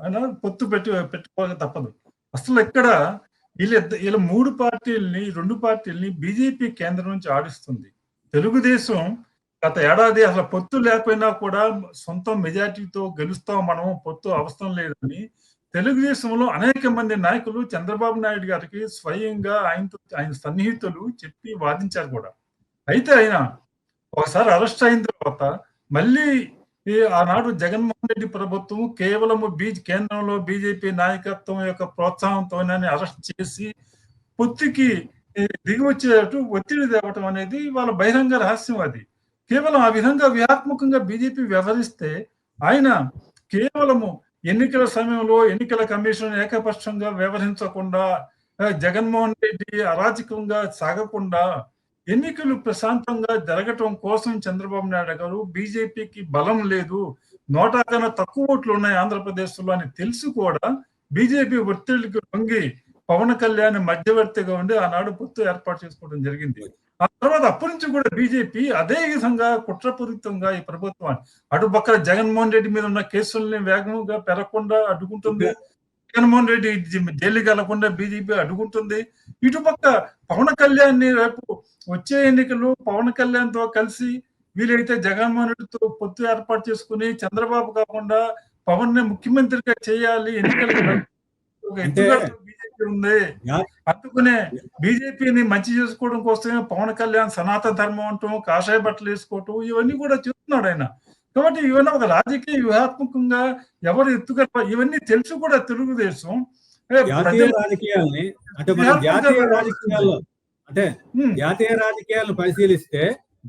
ఆయన పొత్తు పెట్టుకోక తప్పదు. అసలు ఇక్కడ వీళ్ళ 2 పార్టీల్ని బీజేపీ కేంద్రం నుంచి ఆడిస్తుంది. తెలుగుదేశం గత ఏడాది అసలు పొత్తు లేకపోయినా కూడా సొంత మెజార్టీతో గెలుస్తాం, మనం పొత్తు అవసరం లేదని తెలుగుదేశంలో అనేక మంది నాయకులు చంద్రబాబు నాయుడు గారికి స్వయంగా ఆయన సన్నిహితులు చెప్పి వాదించారు కూడా. అయితే ఆయన ఒకసారి అరెస్ట్ అయిన తర్వాత మళ్ళీ ఆనాడు జగన్మోహన్ రెడ్డి ప్రభుత్వం కేవలం కేంద్రంలో బీజేపీ నాయకత్వం యొక్క ప్రోత్సాహంతోనే అరెస్ట్ చేసి పొత్తుకి దిగి వచ్చేటట్టు ఒత్తిడి తేవటం అనేది వాళ్ళ బహిరంగ రహస్యం. అది కేవలం ఆ విధంగా వ్యూహాత్మకంగా బీజేపీ వ్యవహరిస్తే ఆయన కేవలము ఎన్నికల సమయంలో ఎన్నికల కమిషన్ ఏకపక్షంగా వ్యవహరించకుండా, జగన్మోహన్ రెడ్డి అరాచకంగా సాగకుండా ఎన్నికలు ప్రశాంతంగా జరగటం కోసం చంద్రబాబు నాయుడు గారు బీజేపీకి బలం లేదు, 100 కన్నా తక్కువ ఓట్లు ఉన్నాయి ఆంధ్రప్రదేశ్లో అని తెలిసి కూడా బీజేపీ ఒత్తిడికి లొంగి పవన్ కళ్యాణ్ మధ్యవర్తిగా ఉండి ఆనాడు పొత్తు ఏర్పాటు చేసుకోవడం జరిగింది. ఆ తర్వాత అప్పటి నుంచి కూడా బీజేపీ అదే విధంగా కుట్రపూరితంగా ఈ ప్రభుత్వాన్ని అటుపక్కన జగన్మోహన్ రెడ్డి మీద ఉన్న కేసుల్ని వేగంగా పెరగకుండా అడ్డుకుంటుంది, జగన్మోహన్ రెడ్డి జైలుకి వెళ్లకుండా బీజేపీ అడ్డుకుంటుంది. ఇటుపక్క పవన్ కళ్యాణ్ ని రేపు వచ్చే ఎన్నికలు పవన్ కళ్యాణ్ తో కలిసి వీలైతే జగన్మోహన్ రెడ్డితో పొత్తు ఏర్పాటు చేసుకుని చంద్రబాబు కాకుండా పవన్ ని ముఖ్యమంత్రిగా చేయాలి, ఎన్నికలకు బీజేపీ ఉంది. అందుకునే బీజేపీని మంచి చేసుకోవడం కోసమే పవన్ కళ్యాణ్ సనాతన ధర్మం అంటూ కాషాయ బట్టలు వేసుకోవటం ఇవన్నీ కూడా చేస్తున్నాడు ఆయన. కాబట్టి ఇవన్నీ ఒక రాజకీయ వ్యూహాత్మకంగా ఎవరు ఇవన్నీ తెలుసు కూడా తెలుగుదేశం జాతీయ రాజకీయాలను పరిశీలిస్తే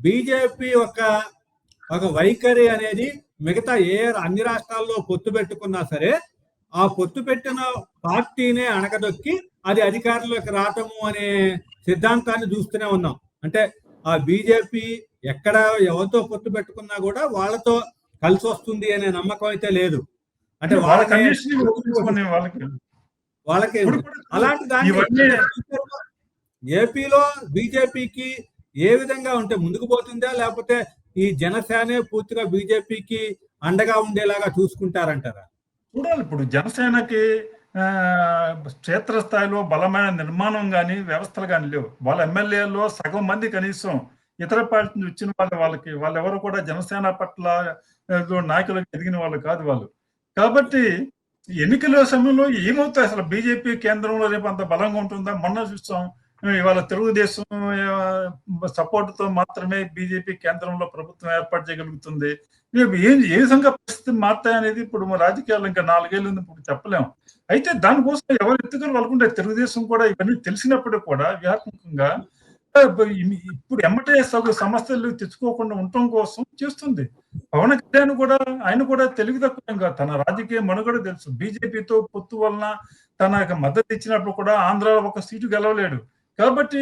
బీజేపీ ఒక వైఖరి అనేది మిగతా అన్ని రాష్ట్రాల్లో పొత్తు పెట్టుకున్నా సరే ఆ పొత్తు పెట్టిన పార్టీనే అణగదొక్కి అది అధికారంలోకి రావటము అనే సిద్ధాంతాన్ని చూస్తూనే ఉన్నాం. ఆ బీజేపీ ఎక్కడ ఎవరితో పొత్తు పెట్టుకున్నా కూడా వాళ్ళతో కలిసి వస్తుంది అనే నమ్మకం అయితే లేదు. వాళ్ళకి అలాంటి దాన్ని ఏపీలో బీజేపీకి ఏ విధంగా ఉంటే ముందుకు పోతుందా, లేకపోతే ఈ జనసేనే పూర్తిగా బీజేపీకి అండగా ఉండేలాగా చూసుకుంటారంటారా? చూడాలి. ఇప్పుడు జనసేనకి క్షేత్రస్థాయిలో బలమైన నిర్మాణం కానీ వ్యవస్థలు కానీ లేవు. వాళ్ళ ఎమ్మెల్యేలో సగం మంది కనీసం ఇతర పార్టీ నుంచి వచ్చిన వాళ్ళెవరు కూడా జనసేన పట్ల నాయకులకు ఎదిగిన వాళ్ళు కాదు వాళ్ళు. కాబట్టి ఎన్నికల సమయంలో ఏమవుతాయి అసలు? బీజేపీ కేంద్రంలో రేపు అంత బలంగా ఉంటుందా? మొన్న చూస్తాం, ఇవాళ తెలుగుదేశం సపోర్ట్ తో మాత్రమే బీజేపీ కేంద్రంలో ప్రభుత్వం ఏర్పాటు చేయగలుగుతుంది. ఏ విధంగా పరిస్థితి మారుతాయనేది ఇప్పుడు రాజకీయాలు ఇంకా 4 ఏళ్ళు ఉంది, ఇప్పుడు చెప్పలేము. అయితే దానికోసం ఎవరు ఎత్తుకొని వాళ్ళకుంటే తెలుగుదేశం కూడా ఇవన్నీ తెలిసినప్పుడు కూడా వ్యూహాత్మకంగా ఇప్పుడు ఎమ్మటే సమస్యలు తెచ్చుకోకుండా ఉండటం కోసం చేస్తుంది. పవన్ కళ్యాణ్ కూడా ఆయన కూడా తెలివి తక్కువ, తన రాజకీయ మనుగడ తెలుసు. బీజేపీతో పొత్తు వలన తన మద్దతు ఇచ్చినప్పుడు కూడా ఆంధ్రాలో ఒక సీటు గెలవలేడు. కాబట్టి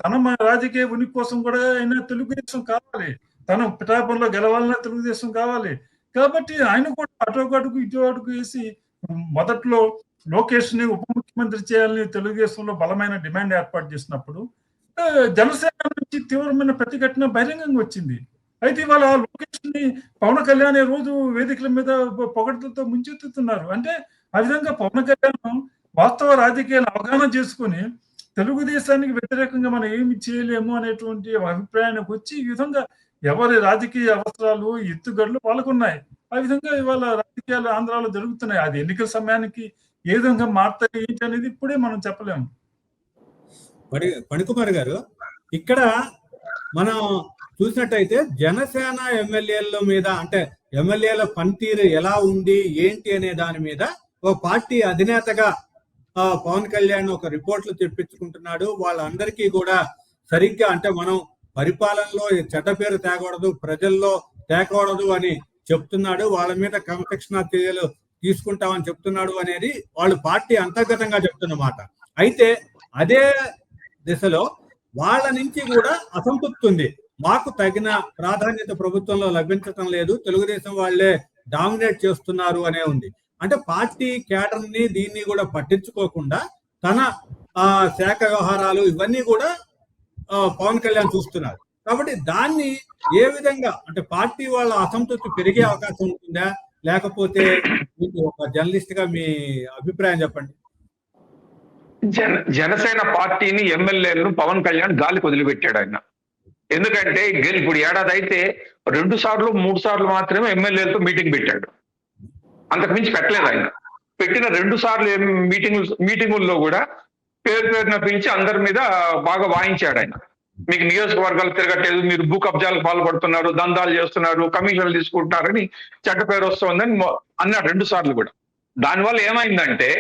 తన రాజకీయ ఉనికి కోసం కూడా ఆయన తెలుగుదేశం కావాలి, తన పిఠాపురంలో గెలవాలన్నా తెలుగుదేశం కావాలి. కాబట్టి ఆయన కూడా అటు అడుగు ఇటు అడుగు వేసి మొదట్లో లోకేష్ ని ఉప ముఖ్యమంత్రి చేయాలని తెలుగుదేశంలో బలమైన డిమాండ్ ఏర్పాటు చేసినప్పుడు జనసేన నుంచి తీవ్రమైన ప్రతిఘటన బహిరంగంగా వచ్చింది. అయితే ఇవాళ లోకేష్ ని పవన్ కళ్యాణ్ రోజు వేదికల మీద పొగడ్తలతో ముంచెత్తుతున్నారు. అంటే ఆ విధంగా పవన్ కళ్యాణ్ వాస్తవ రాజకీయాలను అవగాహన చేసుకుని తెలుగుదేశానికి వ్యతిరేకంగా మనం ఏమి చేయలేము అనేటువంటి అభిప్రాయానికి వచ్చి ఈ విధంగా ఎవరి రాజకీయ అవసరాలు ఎత్తుగడలు వాళ్ళకున్నాయి. ఆ విధంగా ఇవాళ రాజకీయాలు ఆంధ్రాలో జరుగుతున్నాయి. అది ఎన్నికల సమయానికి ఏ విధంగా మారుతాయి ఏంటి అనేది ఇప్పుడే మనం చెప్పలేము. పణికుమార్ గారు, ఇక్కడ మనం చూసినట్టయితే జనసేన ఎమ్మెల్యేల మీద, అంటే ఎమ్మెల్యేల పనితీరు ఎలా ఉంది ఏంటి అనే దాని మీద ఒక పార్టీ అధినేతగా పవన్ కళ్యాణ్ ఒక రిపోర్ట్లు తెప్పించుకుంటున్నాడు. వాళ్ళందరికీ కూడా సరిగ్గా, అంటే మనం పరిపాలనలో చెడ్డ పేరు తేకూడదు, ప్రజల్లో తేకూడదు అని చెప్తున్నాడు. వాళ్ళ మీద క్రమశిక్షణ చర్యలు తీసుకుంటామని చెప్తున్నాడు అనేది వాళ్ళు పార్టీ అంతర్గతంగా చెప్తున్నమాట. అయితే అదే దిశలో వాళ్ళ నుంచి కూడా అసంతృప్తి ఉంది. మాకు తగిన ప్రాధాన్యత ప్రభుత్వంలో లభించటం లేదు, తెలుగుదేశం వాళ్ళే డామినేట్ చేస్తున్నారు అనే ఉంది. అంటే పార్టీ క్యాడర్ ని దీన్ని కూడా పట్టించుకోకుండా తన శాఖ వ్యవహారాలు ఇవన్నీ కూడా పవన్ కళ్యాణ్ చూస్తున్నారు. కాబట్టి దాన్ని ఏ విధంగా, అంటే పార్టీ వాళ్ళ అసంతృప్తి పెరిగే అవకాశం ఉంటుందా, లేకపోతే ఒక జర్నలిస్ట్ గా మీ అభిప్రాయం చెప్పండి. జనసేన పార్టీని ఎమ్మెల్యేలను పవన్ కళ్యాణ్ గాలికి వదిలిపెట్టాడు ఆయన. ఎందుకంటే ఇప్పుడు ఏడాది అయితే 2 సార్లు 3 సార్లు మాత్రమే ఎమ్మెల్యేలతో మీటింగ్ పెట్టాడు, అంతకుమించి పెట్టలేదు. ఆయన పెట్టిన 2 సార్లు మీటింగుల్లో కూడా పేరున పిలిచి అందరి మీద బాగా వాయించాడు ఆయన. మీకు నియోజకవర్గాలు తిరగట్లేదు, మీరు భూ కబ్జాలకు పాల్పడుతున్నారు, దందాలు చేస్తున్నారు, కమిషన్లు తీసుకుంటున్నారని చెడ్డ పేరు వస్తుందని అన్నాడు 2 సార్లు కూడా. దానివల్ల ఏమైందంటే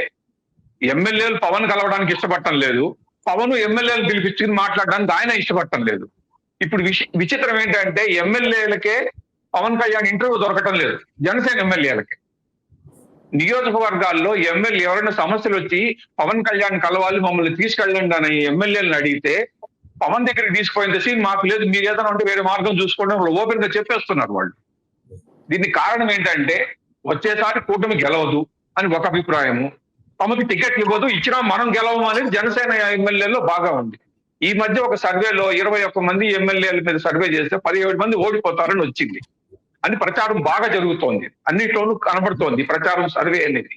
ఎమ్మెల్యేలు పవన్ కలవడానికి ఇష్టపడటం లేదు, పవన్ ఎమ్మెల్యేలు పిలిపించుకుని మాట్లాడడానికి ఆయన ఇష్టపడటం లేదు. ఇప్పుడు విచిత్రం ఏంటంటే ఎమ్మెల్యేలకే పవన్ కళ్యాణ్ ఇంటర్వ్యూ దొరకటం లేదు, జనసేన ఎమ్మెల్యేలకి. నియోజకవర్గాల్లో ఎమ్మెల్యే ఎవరైనా సమస్యలు వచ్చి పవన్ కళ్యాణ్ కలవాలి, మమ్మల్ని తీసుకెళ్ళండి అని ఎమ్మెల్యేలను అడిగితే పవన్ దగ్గరికి తీసుకుపోయిన సీన్ మాకు లేదు, మీరు ఏదైనా ఉంటే వేరే మార్గం చూసుకోవడం ఓపెన్ గా చెప్పేస్తున్నారు వాళ్ళు. దీనికి కారణం ఏంటంటే వచ్చేసారి కూటమి గెలవదు అని ఒక అభిప్రాయము, తమకి టికెట్లు ఇవ్వదు, ఇచ్చినా మనం గెలవము అనేది జనసేన ఎమ్మెల్యేలో బాగా ఉంది. ఈ మధ్య ఒక సర్వేలో 21 మంది ఎమ్మెల్యేల మీద సర్వే చేస్తే 17 మంది ఓడిపోతారని వచ్చింది అని ప్రచారం బాగా జరుగుతోంది, అన్నిట్లోనూ కనబడుతోంది ప్రచారం సర్వే అనేది.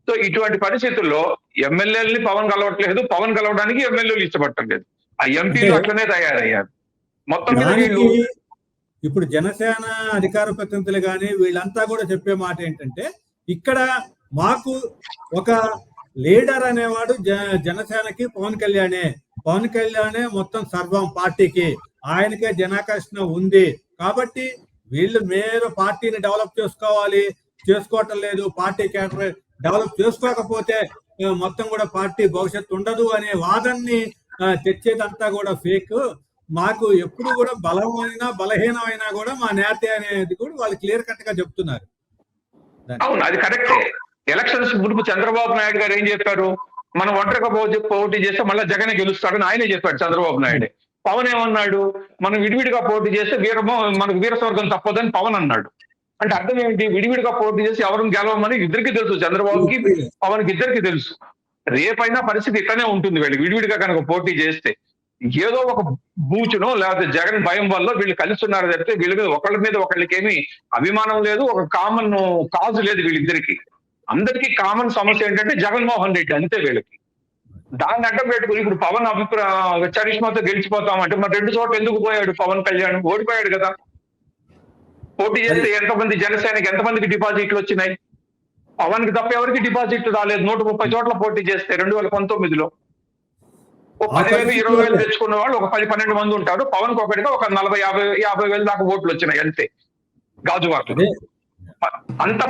సో ఇటువంటి పరిస్థితుల్లో ఎమ్మెల్యేలని పవన్ కలవట్లేదు, పవన్ కలవడానికి ఎమ్మెల్యేలు ఇష్టపడటం లేదు, ఆ ఎంపీలు అట్లనే తయారయ్యారు మొత్తం మీద. ఇప్పుడు జనసేన అధికార ప్రతినిధులు కానీ వీళ్ళంతా కూడా చెప్పే మాట ఏంటంటే, ఇక్కడ మాకు ఒక లీడర్ అనేవాడు జనసేనకి పవన్ కళ్యాణే మొత్తం సర్వం పార్టీకి, ఆయనకే జనాకర్షణ ఉంది. కాబట్టి వీళ్ళు మీరు పార్టీని డెవలప్ చేసుకోవటం లేదు, పార్టీ క్యాడర్ డెవలప్ చేసుకోకపోతే మొత్తం కూడా పార్టీ భవిష్యత్తు ఉండదు అనే వాదన్ని తెచ్చేదంతా కూడా ఫేక్. మాకు ఎప్పుడు కూడా బలహీనమైనా కూడా మా నేత అనేది కూడా వాళ్ళు క్లియర్ కట్ గా చెప్తున్నారు. అవును, అది కరెక్టే. ఎలక్షన్స్ మునుపు చంద్రబాబు నాయుడు గారు ఏం చెప్పారు, మనం ఒంటరిగా పోటీ చేస్తే మళ్ళీ జగనే గెలుస్తాడని ఆయనే చెప్పాడు చంద్రబాబు నాయుడే. పవన్ ఏమన్నాడు, మనం విడివిడిగా పోటీ చేస్తే మనకు వీరస్వర్గం తప్పదని పవన్ అన్నాడు. అంటే అర్థం ఏంటి, విడివిడిగా పోటీ చేసి ఎవరు గెలవమని ఇద్దరికి తెలుసు, చంద్రబాబుకి పవన్కి ఇద్దరికి తెలుసు. రేపైనా పరిస్థితి ఇట్లనే ఉంటుంది వీళ్ళు విడివిడిగా కనుక పోటీ చేస్తే. ఏదో ఒక బూచునో లేకపోతే జగన్ భయం వల్ల వీళ్ళు కలిసి ఉన్నారు తప్పితే వీళ్ళ మీద ఒకళ్ళకి ఏమీ అభిమానం లేదు, ఒక కామన్ కాజు లేదు వీళ్ళిద్దరికి. అందరికీ కామన్ సమస్య ఏంటంటే జగన్మోహన్ రెడ్డి, అంతే వీళ్ళకి. దాన్ని అడ్డం పెట్టుకుని ఇప్పుడు పవన్ చరిష్మాతో గెలిచిపోతామంటే మరి 2 చోట్ల ఎందుకు పోయాడు పవన్ కళ్యాణ్? ఓడిపోయాడు కదా. పోటీ చేస్తే ఎంతమంది జనసేనకి ఎంతమందికి డిపాజిట్లు వచ్చినాయి? పవన్ కి తప్ప ఎవరికి డిపాజిట్లు రాలేదు. 130 చోట్ల పోటీ చేస్తే 2019లో ఒక 10,000 20,000 తెచ్చుకున్న వాళ్ళు ఒక 10-12 మంది ఉంటారు. పవన్ కి ఒకటిగా ఒక 40,000-50,000 దాకా ఓట్లు వచ్చినాయి అంతే గాజువాకలో. అంత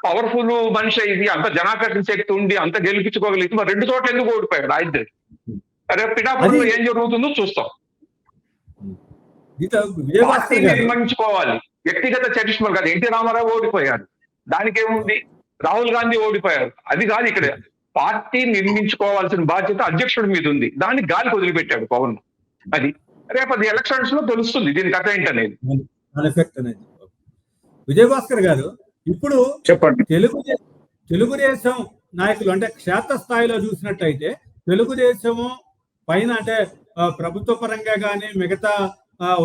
పవర్ఫుల్ మనిషి ఇది, అంత జనాకర్షణ శక్తి ఉండి అంత గెలిపించుకోగలిగితే మరి 2 చోట్ల ఎందుకు ఓడిపోయాడు ఆయన? రేపు పిఠాపురంలో ఏం జరుగుతుందో చూస్తాం. పార్టీని నిర్మించుకోవాలి, వ్యక్తిగత చరిష్మలు కాదు. ఎన్టీ రామారావు ఓడిపోయాడు, దానికి ఏముంది? రాహుల్ గాంధీ ఓడిపోయారు, అది కాదు. ఇక్కడ పార్టీ నిర్మించుకోవాల్సిన బాధ్యత అధ్యక్షుడి మీద ఉంది. దాన్ని గాలికి వదిలిపెట్టాడు పవన్. అది రేపు అది ఎలక్షన్స్ లో తెలుస్తుంది దీని కథ ఏంటనేది. విజయభాస్కర్ గారు, ఇప్పుడు చెప్పండి. తెలుగుదేశం నాయకులు అంటే క్షేత్రస్థాయిలో చూసినట్టయితే తెలుగుదేశము పైన అంటే ప్రభుత్వ పరంగా కానీ మిగతా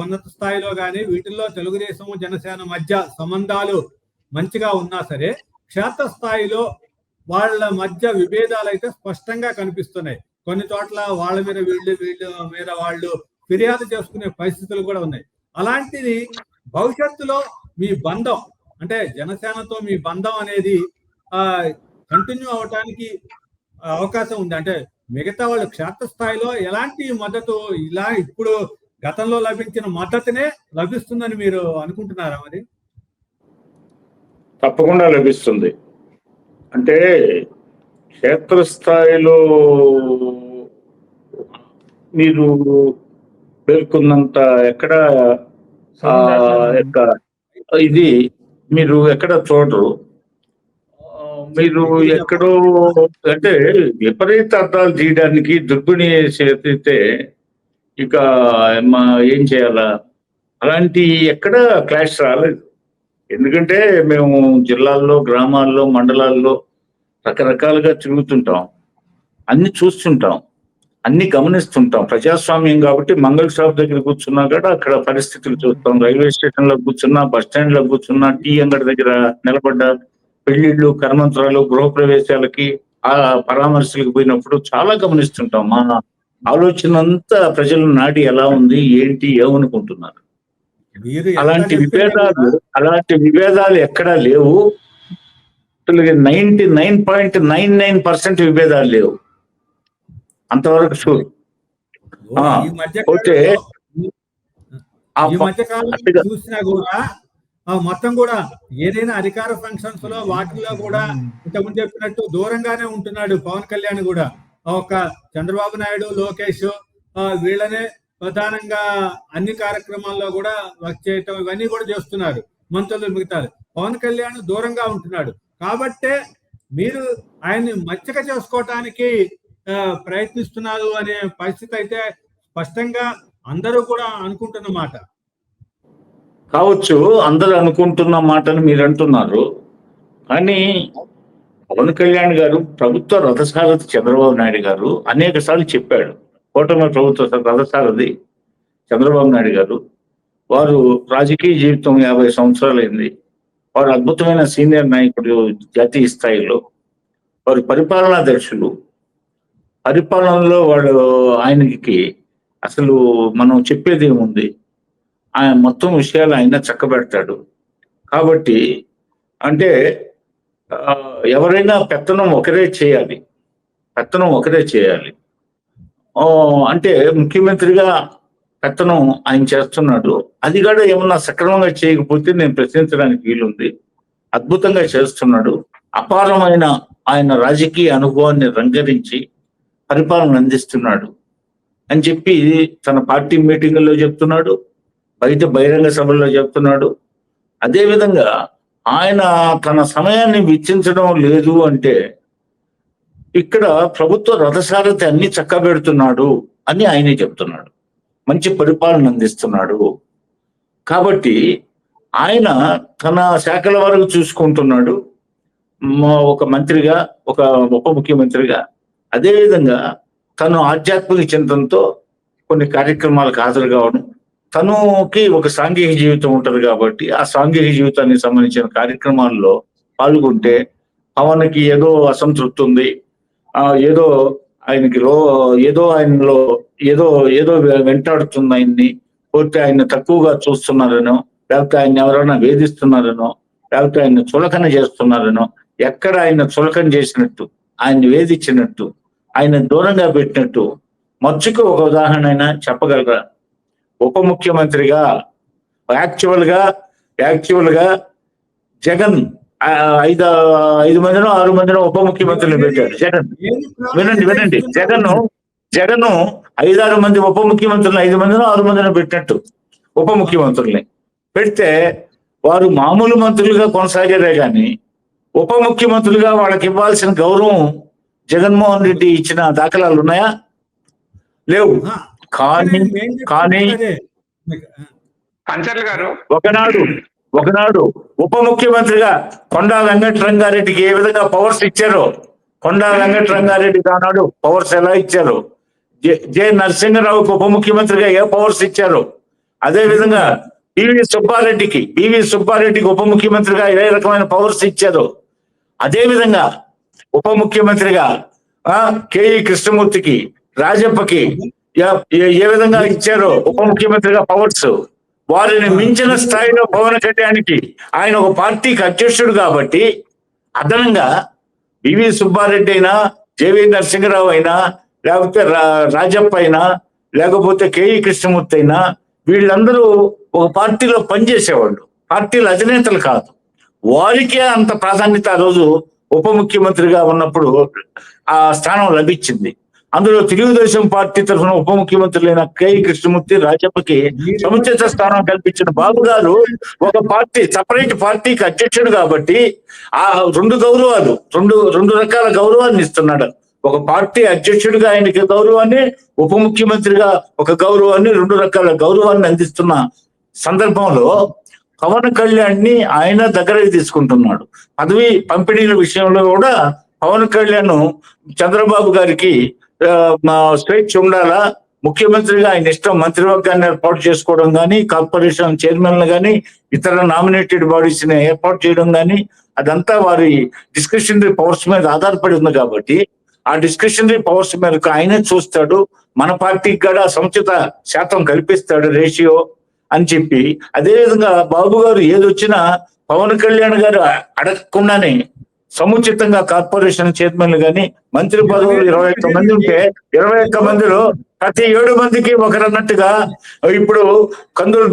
ఉన్నత స్థాయిలో కానీ వీటిల్లో తెలుగుదేశము జనసేన మధ్య సంబంధాలు మంచిగా ఉన్నా సరే క్షేత్రస్థాయిలో వాళ్ళ మధ్య విభేదాలు అయితే స్పష్టంగా కనిపిస్తున్నాయి. కొన్ని చోట్ల వాళ్ళ మీద వీళ్ళ మీద వాళ్ళు ఫిర్యాదు చేసుకునే పరిస్థితులు కూడా ఉన్నాయి. అలాంటిది భవిష్యత్తులో మీ బంధం అంటే జనసేనతో మీ బంధం అనేది కంటిన్యూ అవటానికి అవకాశం ఉంది. అంటే మిగతా వాళ్ళు క్షేత్రస్థాయిలో ఎలాంటి మద్దతు ఇలా ఇప్పుడు గతంలో లభించిన మద్దతునే లభిస్తుందని మీరు అనుకుంటున్నారా? మరి తప్పకుండా లభిస్తుంది. అంటే క్షేత్రస్థాయిలో మీరు పేర్కొన్నంత ఎక్కడ ఇది మీరు ఎక్కడ చూడరు. మీరు ఎక్కడో అంటే విపరీత అర్థాలు తీయడానికి దుర్గుని చేస్తే ఇక ఏం చేయాలా? అలాంటి ఎక్కడ క్లాష్ రాలేదు. ఎందుకంటే మేము జిల్లాల్లో, గ్రామాల్లో, మండలాల్లో రకరకాలుగా తిరుగుతుంటాం, అన్ని చూస్తుంటాం, అన్ని గమనిస్తుంటాం. ప్రజాస్వామ్యం కాబట్టి మంగళ షాప్ దగ్గర కూర్చున్నా కూడా అక్కడ పరిస్థితులు చూస్తాం. రైల్వే స్టేషన్ లో కూర్చున్నా, బస్ స్టాండ్ లో కూర్చున్నా, టీ అంగడి దగ్గర నిలబడ్డ, పెళ్లిళ్ళు, కర్మంతరాలు, గృహప్రవేశాలకి ఆ పరామర్శలకు పోయినప్పుడు చాలా గమనిస్తుంటాం. మా ఆలోచన అంతా ప్రజల నాడి ఎలా ఉంది, ఏంటి, ఏమనుకుంటున్నారు. అలాంటి విభేదాలు ఎక్కడా లేవు. 99.99% విభేదాలు లేవు. అంతవరకు చూడు. పోతే ఈ మధ్యకాలం చూసినా కూడా మొత్తం కూడా ఏదైనా అధికార ఫంక్షన్స్ లో వాటిల్లో కూడా ఇంతకుముందు చెప్పినట్టు దూరంగానే ఉంటున్నాడు పవన్ కళ్యాణ్ కూడా. ఒక చంద్రబాబు నాయుడు, లోకేష్ వీళ్ళనే ప్రధానంగా అన్ని కార్యక్రమాల్లో కూడా వర్క్ చేయటం ఇవన్నీ కూడా చేస్తున్నారు మంత్రులు మిగతారు. పవన్ కళ్యాణ్ దూరంగా ఉంటున్నాడు కాబట్టే మీరు ఆయన్ని మచ్చక చేసుకోవటానికి ప్రయత్నిస్తున్నారు అనే పరిస్థితి అయితే స్పష్టంగా అందరూ కూడా అనుకుంటున్న మాట. కావచ్చు, అందరూ అనుకుంటున్న మాటను మీరు అంటున్నారు. కానీ పవన్ కళ్యాణ్ గారు ప్రభుత్వ రథసారథి చంద్రబాబు నాయుడు గారు అనేక సార్లు చెప్పాడు. కూటమి ప్రభుత్వ రథసారథి చంద్రబాబు నాయుడు గారు, వారు రాజకీయ జీవితం 50 సంవత్సరాలైంది. వారు అద్భుతమైన సీనియర్ నాయకుడు జాతీయ స్థాయిలో. వారు పరిపాలనా దర్శులు. పరిపాలనలో వాళ్ళు ఆయనకి అసలు మనం చెప్పేది ఏముంది, ఆయన మొత్తం విషయాలు ఆయన చక్కబెడతాడు. కాబట్టి అంటే ఎవరైనా పెత్తనం ఒకరే చేయాలి. అంటే ముఖ్యమంత్రిగా పెత్తనం ఆయన చేస్తున్నాడు. అది కూడా ఏమన్నా సక్రమంగా చేయకపోతే నేను ప్రశ్నించడానికి వీలుంది. అద్భుతంగా చేస్తున్నాడు. అపారమైన ఆయన రాజకీయ అనుభవాన్ని రంగరించి పరిపాలన అందిస్తున్నాడు అని చెప్పి తన పార్టీ మీటింగుల్లో చెప్తున్నాడు, బయట బహిరంగ సభల్లో చెప్తున్నాడు. అదేవిధంగా ఆయన తన సమయాన్ని వెచ్చించడం లేదు అంటే ఇక్కడ ప్రభుత్వ రథసారథి అన్ని చక్కబెడుతున్నాడు అని ఆయనే చెప్తున్నాడు. మంచి పరిపాలన అందిస్తున్నాడు. కాబట్టి ఆయన తన శాఖల వరకు చూసుకుంటున్నాడు, ఒక మంత్రిగా, ఒక ఉప ముఖ్యమంత్రిగా. అదేవిధంగా తను ఆధ్యాత్మిక చింతనతో కొన్ని కార్యక్రమాలకు హాజరు కావడం, తనుకి ఒక సాంఘిక జీవితం ఉంటది కాబట్టి ఆ సాంఘిక జీవితానికి సంబంధించిన కార్యక్రమాల్లో పాల్గొంటే పవన్కి ఏదో అసంతృప్తి ఉంది, ఏదో ఆయనకి ఏదో ఆయనలో ఏదో ఏదో వెంటాడుతుంది ఆయన్ని, పోతే ఆయన తక్కువగా చూస్తున్నారనో, లేకపోతే ఆయన ఎవరైనా వేధిస్తున్నారనో, లేకపోతే ఆయన చులకన చేస్తున్నారనో, ఎక్కడ ఆయన చులకన చేసినట్టు, ఆయన్ని వేధించినట్టు, ఆయన దూరంగా పెట్టినట్టు మచ్చుకు ఒక ఉదాహరణ అయినా చెప్పగలరా? ఉప ముఖ్యమంత్రిగా యాక్చువల్ గా జగన్ 5 మందినో 6 మందినో ఉప ముఖ్యమంత్రులు పెట్టాడు జగన్. వినండి, జగన్ 5-6 మంది ఉప ముఖ్యమంత్రులు 5 మందినో 6 మందినో పెట్టినట్టు ఉప ముఖ్యమంత్రుల్ని పెడితే వారు మామూలు మంత్రులుగా కొనసాగారే కానీ ఉప ముఖ్యమంత్రులుగా వాళ్ళకి ఇవ్వాల్సిన గౌరవం జగన్మోహన్ రెడ్డి ఇచ్చిన దాఖలాలు ఉన్నాయా? లేవు. కానీ కంచర్ల గారు ఒకనాడు ఉప ముఖ్యమంత్రిగా కొండా వెంకటరంగారెడ్డికి ఏ విధంగా పవర్స్ ఇచ్చారో, కొండా వెంకటరంగారెడ్డికి ఆనాడు పవర్స్ ఎలా ఇచ్చారో, జె నరసింహరావుకి ఉప ముఖ్యమంత్రిగా ఏ పవర్స్ ఇచ్చారో, అదే విధంగా బివి సుబ్బారెడ్డికి ఉప ముఖ్యమంత్రిగా ఏ రకమైన పవర్స్ ఇచ్చారో, అదే విధంగా ఉప ముఖ్యమంత్రిగా కేఈ కృష్ణమూర్తికి, రాజప్పకి ఏ విధంగా ఇచ్చారో ఉప ముఖ్యమంత్రిగా పవర్స్, వారిని మించిన స్థాయిలో పవన్ కళ్యాణ్కి ఆయన ఒక పార్టీకి అధ్యక్షుడు కాబట్టి అదనంగా బివి సుబ్బారెడ్డి అయినా, జేవి నరసింహరావు అయినా, లేకపోతే రాజప్ప అయినా, లేకపోతే కేఈ కృష్ణమూర్తి అయినా, వీళ్ళందరూ ఒక పార్టీలో పనిచేసేవాళ్ళు, పార్టీల అధినేతలు కాదు. వారికే అంత ప్రాధాన్యత ఆ రోజు ఉప ముఖ్యమంత్రిగా ఉన్నప్పుడు ఆ స్థానం లభించింది. అందులో తెలుగుదేశం పార్టీ తరఫున ఉప ముఖ్యమంత్రులైన కేఈ కృష్ణమూర్తి, రాజప్పకి సముచిత స్థానం కల్పించిన బాబు గారు ఒక పార్టీ సపరేట్ పార్టీకి అధ్యక్షుడు కాబట్టి ఆ రెండు రకాల గౌరవాన్ని ఇస్తున్నాడు. ఒక పార్టీ అధ్యక్షుడిగా ఆయనకి గౌరవాన్ని, ఉప ముఖ్యమంత్రిగా ఒక గౌరవాన్ని, 2 రకాల గౌరవాన్ని అందిస్తున్న సందర్భంలో పవన్ కళ్యాణ్ని ఆయన దగ్గరకు తీసుకుంటున్నాడు. పదవి పంపిణీల విషయంలో కూడా పవన్ కళ్యాణ్ చంద్రబాబు గారికి స్వేచ్ఛ ఉండాలా, ముఖ్యమంత్రిగా ఆయన ఇష్టం మంత్రివర్గాన్ని ఏర్పాటు చేసుకోవడం కానీ, కార్పొరేషన్ చైర్మన్లు కానీ, ఇతర నామినేటెడ్ బాడీస్ ని ఏర్పాటు చేయడం కానీ, అదంతా వారి డిస్క్రిషనరీ పవర్స్ మీద ఆధారపడి ఉంది కాబట్టి ఆ డిస్క్రిషనరీ పవర్స్ మేరకు ఆయనే చూస్తాడు, మన పార్టీకి కూడా సముచిత శాతం కల్పిస్తాడు రేషియో అని చెప్పి, అదేవిధంగా బాబు గారు ఏదొచ్చినా పవన్ కళ్యాణ్ గారు అడగకుండానే సముచితంగా కార్పొరేషన్ చైర్మన్లు కానీ, మంత్రి పదవులు 21 మంది ఉంటే 21 మందిలో ప్రతి 7 మందికి ఒకరన్నట్టుగా ఇప్పుడు కందులు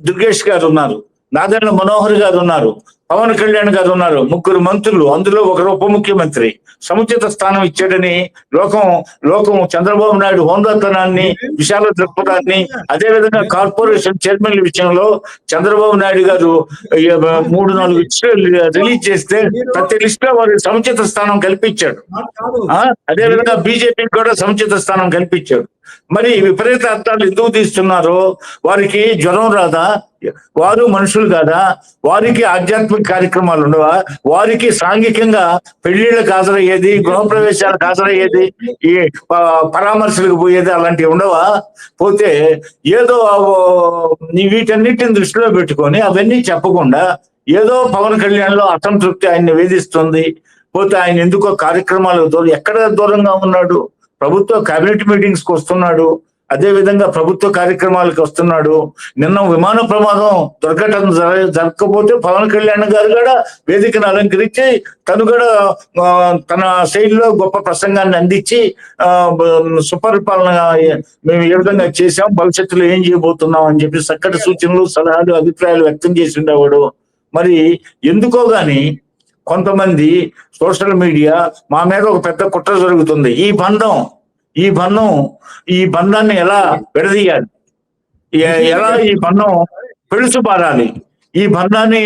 దుర్గేష్ గారు ఉన్నారు, నాదెండ్ల మనోహర్ గారు ఉన్నారు, పవన్ కళ్యాణ్ గారు ఉన్నారు, 3 మంత్రులు, అందులో ఒకరు ఉప ముఖ్యమంత్రి. సముచిత స్థానం ఇచ్చాడని లోకం చంద్రబాబు నాయుడు హోందాతనాన్ని, విశాల దృక్పథాన్ని, అదేవిధంగా కార్పొరేషన్ చైర్మన్ల విషయంలో చంద్రబాబు నాయుడు గారు 3-4 లిస్టులు రిలీజ్ చేస్తే ప్రతి లిస్ట్ లో వారికి సముచిత స్థానం కల్పించాడు. అదేవిధంగా బీజేపీకి కూడా సముచిత స్థానం కల్పించాడు. మరి విపరీత అర్థాలు ఎందుకు తీస్తున్నారో, వారికి జ్వరం రాదా? వారు మనుషులు కాదా? వారికి ఆధ్యాత్మిక కార్యక్రమాలు ఉండవా? వారికి సాంఘికంగా పెళ్లిళ్ళకి హాజరయ్యేది, గృహప్రవేశాలకు హాజరయ్యేది, ఈ పరామర్శలకు పోయేది అలాంటివి ఉండవా? పోతే ఏదో వీటన్నిటిని దృష్టిలో పెట్టుకొని అవన్నీ చెప్పకుండా ఏదో పవన్ కళ్యాణ్ లో అసంతృప్తి ఆయన్ని వేధిస్తుంది. పోతే ఆయన ఎందుకో కార్యక్రమాలు ఎక్కడ దూరంగా ఉన్నాడు? ప్రభుత్వ కేబినెట్ మీటింగ్స్ కి వస్తున్నాడు, అదే విధంగా ప్రభుత్వ కార్యక్రమాలకు వస్తున్నాడు. నిన్న విమాన ప్రమాదం దుర్ఘటన జరగకపోతే పవన్ కళ్యాణ్ గారు కూడా వేదికను అలంకరించి తను కూడా తన శైలిలో గొప్ప ప్రసంగాన్ని అందించి సుపరిపాలన మేము ఏ విధంగా చేశాం, భవిష్యత్తులో ఏం చేయబోతున్నాం అని చెప్పి చక్కటి సూచనలు, సలహాలు, అభిప్రాయాలు వ్యక్తం చేసి ఉండేవాడు. మరి ఎందుకో గాని కొంతమంది సోషల్ మీడియా మా మీద ఒక పెద్ద కుట్ర జరుగుతుంది, ఈ బంధాన్ని ఎలా విడదీయాలి, ఎలా ఈ బంధం పెడుసు పారాలి, ఈ బంధాన్ని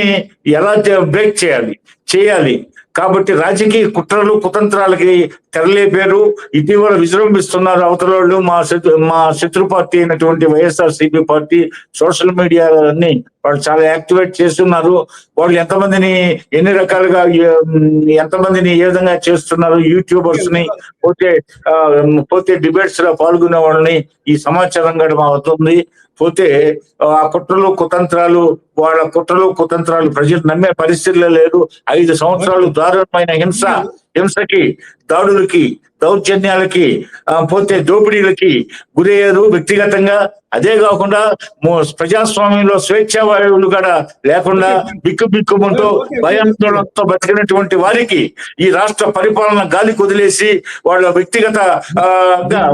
ఎలా బ్రేక్ చేయాలి, కాబట్టి రాజకీయ కుట్రలు కుతంత్రాలకి తెరలేపారు. ఇటీవల విజృంభిస్తున్నారు అవతల వాళ్ళు. మా శత్రు పార్టీ అయినటువంటి వైఎస్ఆర్సీపీ పార్టీ సోషల్ మీడియాని వాళ్ళు చాలా యాక్టివేట్ చేస్తున్నారు. వాళ్ళు ఎంతమందిని ఎన్ని రకాలుగా ఎంతమందిని ఏ విధంగా చేస్తున్నారు, యూట్యూబర్స్ ని పోతే డిబేట్స్ లో పాల్గొనే వాళ్ళని ఈ సమాచారం కూడా మా వద్ద ఉంది. పోతే ఆ కుట్రలు కుతంత్రాలు ప్రజలు నమ్మే పరిస్థితుల్లో లేదు. 5 సంవత్సరాలు దారుణమైన హింసకి, దాడులకి, దౌర్జన్యాలకి, పోతే దోపిడీలకి గురయ్యారు వ్యక్తిగతంగా. అదే కాకుండా ప్రజాస్వామ్యంలో స్వేచ్ఛా వాయువులు కూడా లేకుండా బిక్కుమంటూ భయాందోళనతో బతికినటువంటి వారికి ఈ రాష్ట్ర పరిపాలన గాలికి వదిలేసి వాళ్ళ వ్యక్తిగత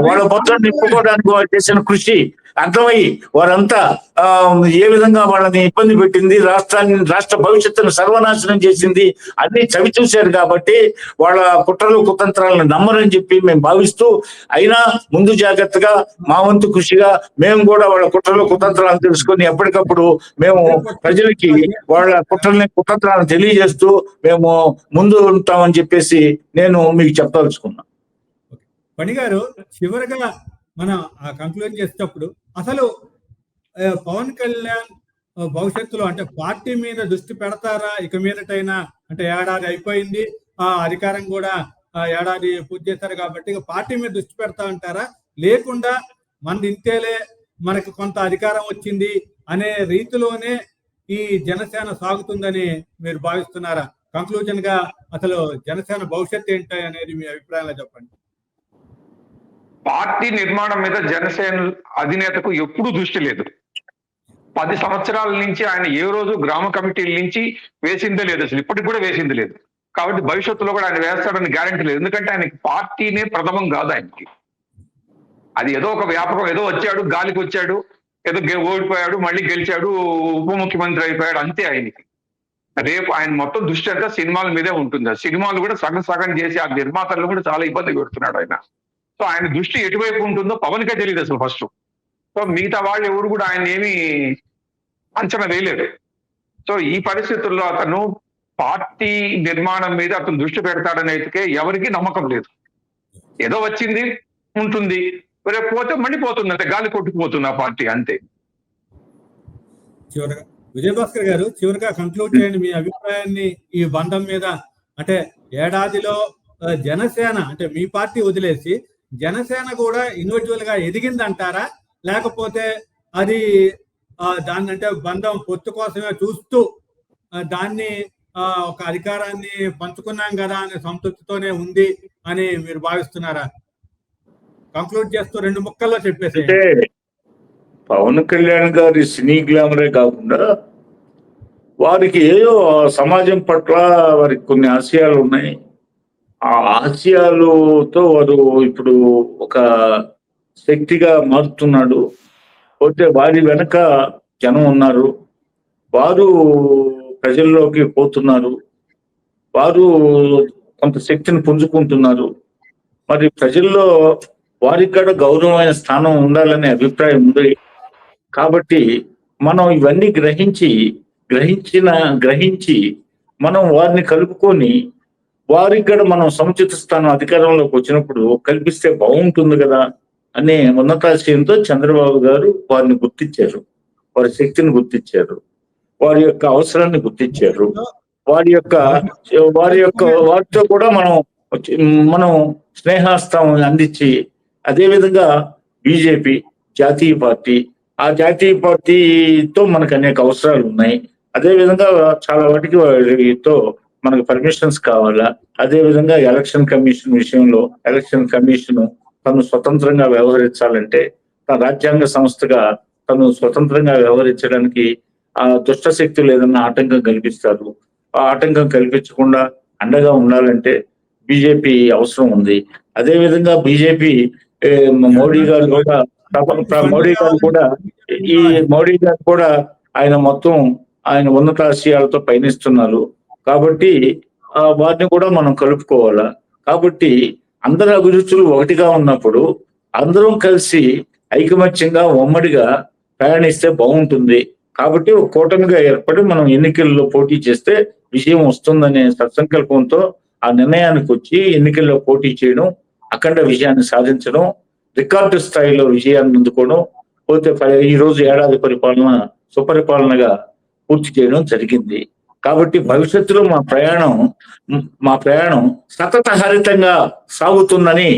వాళ్ళ భద్రత నింపుకోవడానికి వాళ్ళు చేసిన కృషి అర్థమై వారంతా ఏ విధంగా వాళ్ళని ఇబ్బంది పెట్టింది, రాష్ట్ర భవిష్యత్తును సర్వనాశనం చేసింది అన్ని చవి చూశారు. కాబట్టి వాళ్ళ కుట్రలు కుతంత్రాలను నమ్మరని చెప్పి మేము భావిస్తూ, అయినా ముందు జాగ్రత్తగా మా వంతు కృషిగా మేము కూడా వాళ్ళ కుట్రలు కుతంత్రాలను తెలుసుకొని ఎప్పటికప్పుడు మేము ప్రజలకి వాళ్ళ కుతంత్రాలను తెలియజేస్తూ మేము ముందు ఉంటామని చెప్పేసి నేను మీకు చెప్పదలుచుకున్నా. పని గారు, చివరిగా మనం కంక్లూడ్ చేసేటప్పుడు అసలు పవన్ కళ్యాణ్ భవిష్యత్తులో అంటే పార్టీ మీద దృష్టి పెడతారా? ఇక మీదటైనా అంటే ఏడాది అయిపోయింది, అధికారం కూడా ఏడాది పూర్తి చేశారు కాబట్టి ఇక పార్టీ మీద దృష్టి పెడతా అంటారా? లేకుండా మనది ఇంతేలే, మనకు కొంత అధికారం వచ్చింది అనే రీతిలోనే ఈ జనసేన సాగుతుందని మీరు భావిస్తున్నారా? కంక్లూజన్ గా అసలు జనసేన భవిష్యత్తు ఏంటి అనేది మీ అభిప్రాయంలో చెప్పండి. పార్టీ నిర్మాణం మీద జనసేన అధినేతకు ఎప్పుడూ దృష్టి లేదు. 10 సంవత్సరాల నుంచి ఆయన ఏ రోజు గ్రామ కమిటీల నుంచి వేసిందే లేదు, అసలు ఇప్పటికి కూడా వేసింది లేదు. కాబట్టి భవిష్యత్తులో కూడా ఆయన వేస్తాడని గ్యారంటీ లేదు. ఎందుకంటే ఆయనకి పార్టీనే ప్రథమం కాదు ఆయనకి. అది ఏదో ఒక వ్యాపకం, ఏదో వచ్చాడు, గాలికి వచ్చాడు, ఏదో ఓడిపోయాడు, మళ్ళీ గెలిచాడు, ఉప ముఖ్యమంత్రి అయిపోయాడు, అంతే ఆయనకి. రేపు ఆయన మొత్తం దృష్టి అంతా సినిమాల మీదే ఉంటుంది. ఆ సినిమాలు కూడా సగం చేసి ఆ నిర్మాతలను కూడా చాలా ఇబ్బంది పెడుతున్నాడు ఆయన. సో ఆయన దృష్టి ఎటువైపు ఉంటుందో పవన్కే తెలియదు అసలు ఫస్ట్. సో మిగతా వాళ్ళు ఎవరు కూడా ఆయన ఏమి అంచనా వేయలేరు. సో ఈ పరిస్థితుల్లో అతను పార్టీ నిర్మాణం మీద అతను దృష్టి పెడతాడనేదికే ఎవరికి నమ్మకం లేదు. ఏదో వచ్చింది ఉంటుంది, రేపు పోతే మళ్ళీ పోతుంది, అంటే గాలి కొట్టుకుపోతుంది ఆ పార్టీ, అంతే. చివరిగా విజయభాస్కర్ గారు, చివరిగా కంక్లూడ్ చేయండి మీ అభిప్రాయాన్ని ఈ బంధం మీద. అంటే ఏడాదిలో జనసేన అంటే మీ పార్టీ వదిలేసి జనసేన కూడా ఇండివిజువల్ గా ఎదిగిందంటారా? లేకపోతే అది దాన్ని అంటే బంధం పొత్తు కోసమే చూస్తూ దాన్ని ఒక అధికారాన్ని పంచుకున్నాం కదా అనే సంతృప్తితోనే ఉంది అని మీరు భావిస్తున్నారా? కంక్లూడ్ చేస్తూ 2 ముక్కల్లో చెప్పేసి. అంటే పవన్ కళ్యాణ్ గారి సినీ గ్లామరే కాకుండా వారికి ఏదో సమాజం పట్ల వారికి కొన్ని ఆశయాలు ఉన్నాయి. ఆ ఆశయాలతో వారు ఇప్పుడు ఒక శక్తిగా మారుతున్నాడు. పోతే వారి వెనక జనం ఉన్నారు, వారు ప్రజల్లోకి పోతున్నారు, వారు కొంత శక్తిని పుంజుకుంటున్నారు. మరి ప్రజల్లో వారికి కూడా గౌరవమైన స్థానం ఉండాలనే అభిప్రాయం ఉంది. కాబట్టి మనం ఇవన్నీ గ్రహించి మనం వారిని కలుపుకొని వారికి కూడా మనం సముచిత స్థానం అధికారంలోకి వచ్చినప్పుడు కల్పిస్తే బాగుంటుంది కదా అనే ఉన్నతాశయంతో చంద్రబాబు గారు వారిని గుర్తించారు, వారి శక్తిని గుర్తించారు, వారి యొక్క అవసరాన్ని గుర్తించారు. వారితో కూడా మనం స్నేహాస్తం అందించి, అదే విధంగా బీజేపీ జాతీయ పార్టీ, ఆ జాతీయ పార్టీతో మనకు అనేక అవసరాలు ఉన్నాయి. అదే విధంగా చాలా వాటితో మనకు పర్మిషన్స్ కావాలా. అదే విధంగా ఎలక్షన్ కమిషన్ విషయంలో ఎలక్షన్ కమిషన్ తను స్వతంత్రంగా వ్యవహరించాలంటే తన రాజ్యాంగ సంస్థగా తను స్వతంత్రంగా వ్యవహరించడానికి ఆ దుష్ట శక్తులు ఏదన్నా ఆటంకం కల్పిస్తారు. ఆ ఆటంకం కల్పించకుండా అండగా ఉండాలంటే బీజేపీ అవసరం ఉంది. అదే విధంగా బీజేపీ మోడీ గారు కూడా ఆయన మొత్తం ఆయన ఉన్నతాశయాలతో పయనిస్తున్నారు. కాబట్టి వాటిని కూడా మనం కలుపుకోవాలా. కాబట్టి అందరి అభిరుచులు ఒకటిగా ఉన్నప్పుడు అందరం కలిసి ఐకమత్యంగా ఉమ్మడిగా ప్రయాణిస్తే బాగుంటుంది. కాబట్టి ఒక కూటమిగా ఏర్పడి మనం ఎన్నికల్లో పోటీ చేస్తే విజయం వస్తుందనే సత్సంకల్పంతో ఆ నిర్ణయానికి వచ్చి ఎన్నికల్లో పోటీ చేయడం, అఖండ విజయాన్ని సాధించడం, రికార్డు స్థాయిలో విజయాన్ని అందుకోవడం, పోతే ఈ రోజు ఏడాది పరిపాలన సుపరిపాలనగా పూర్తి చేయడం జరిగింది. కాబట్టి భవిష్యత్తులో మా ప్రయాణం సతత హరితంగా సాగుతుందని,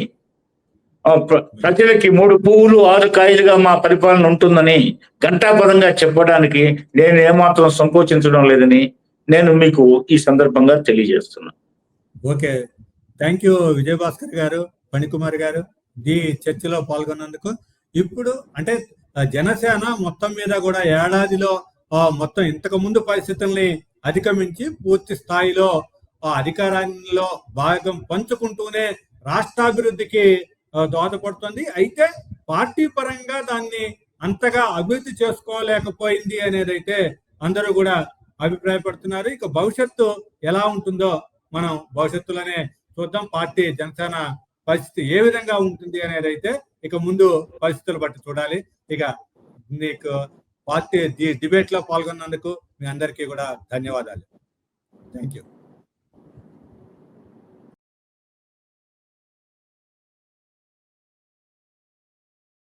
ప్రజలకి 3 పువ్వులు 6 కాయలుగా మా పరిపాలన ఉంటుందని ఘంటాపదంగా చెప్పడానికి నేను ఏమాత్రం సంకోచించడం లేదని నేను మీకు ఈ సందర్భంగా తెలియజేస్తున్నాను. ఓకే, థ్యాంక్ యూ విజయభాస్కర్ గారు, ఫణికుమార్ గారు ఈ చర్చలో పాల్గొన్నందుకు. ఇప్పుడు అంటే జనసేన మొత్తం మీద కూడా ఏడాదిలో మొత్తం ఇంతకు ముందు పరిస్థితుల్ని అధిగమించి పూర్తి స్థాయిలో అధికారంలో భాగం పంచుకుంటూనే రాష్ట్రాభివృద్ధికి దోహదపడుతుంది. అయితే పార్టీ పరంగా దాన్ని అంతగా అభివృద్ధి చేసుకోలేకపోయింది అనేది అయితే అందరూ కూడా అభిప్రాయపడుతున్నారు. ఇక భవిష్యత్తు ఎలా ఉంటుందో మనం భవిష్యత్తులోనే చూద్దాం. పార్టీ జనసేన పరిస్థితి ఏ విధంగా ఉంటుంది అనేది అయితే ఇక ముందు పరిస్థితులు బట్టి చూడాలి. ఇక మీకు పార్టీ డిబేట్ లో పాల్గొన్నందుకు మీ అందరికీ కూడా ధన్యవాదాలు. Thank you.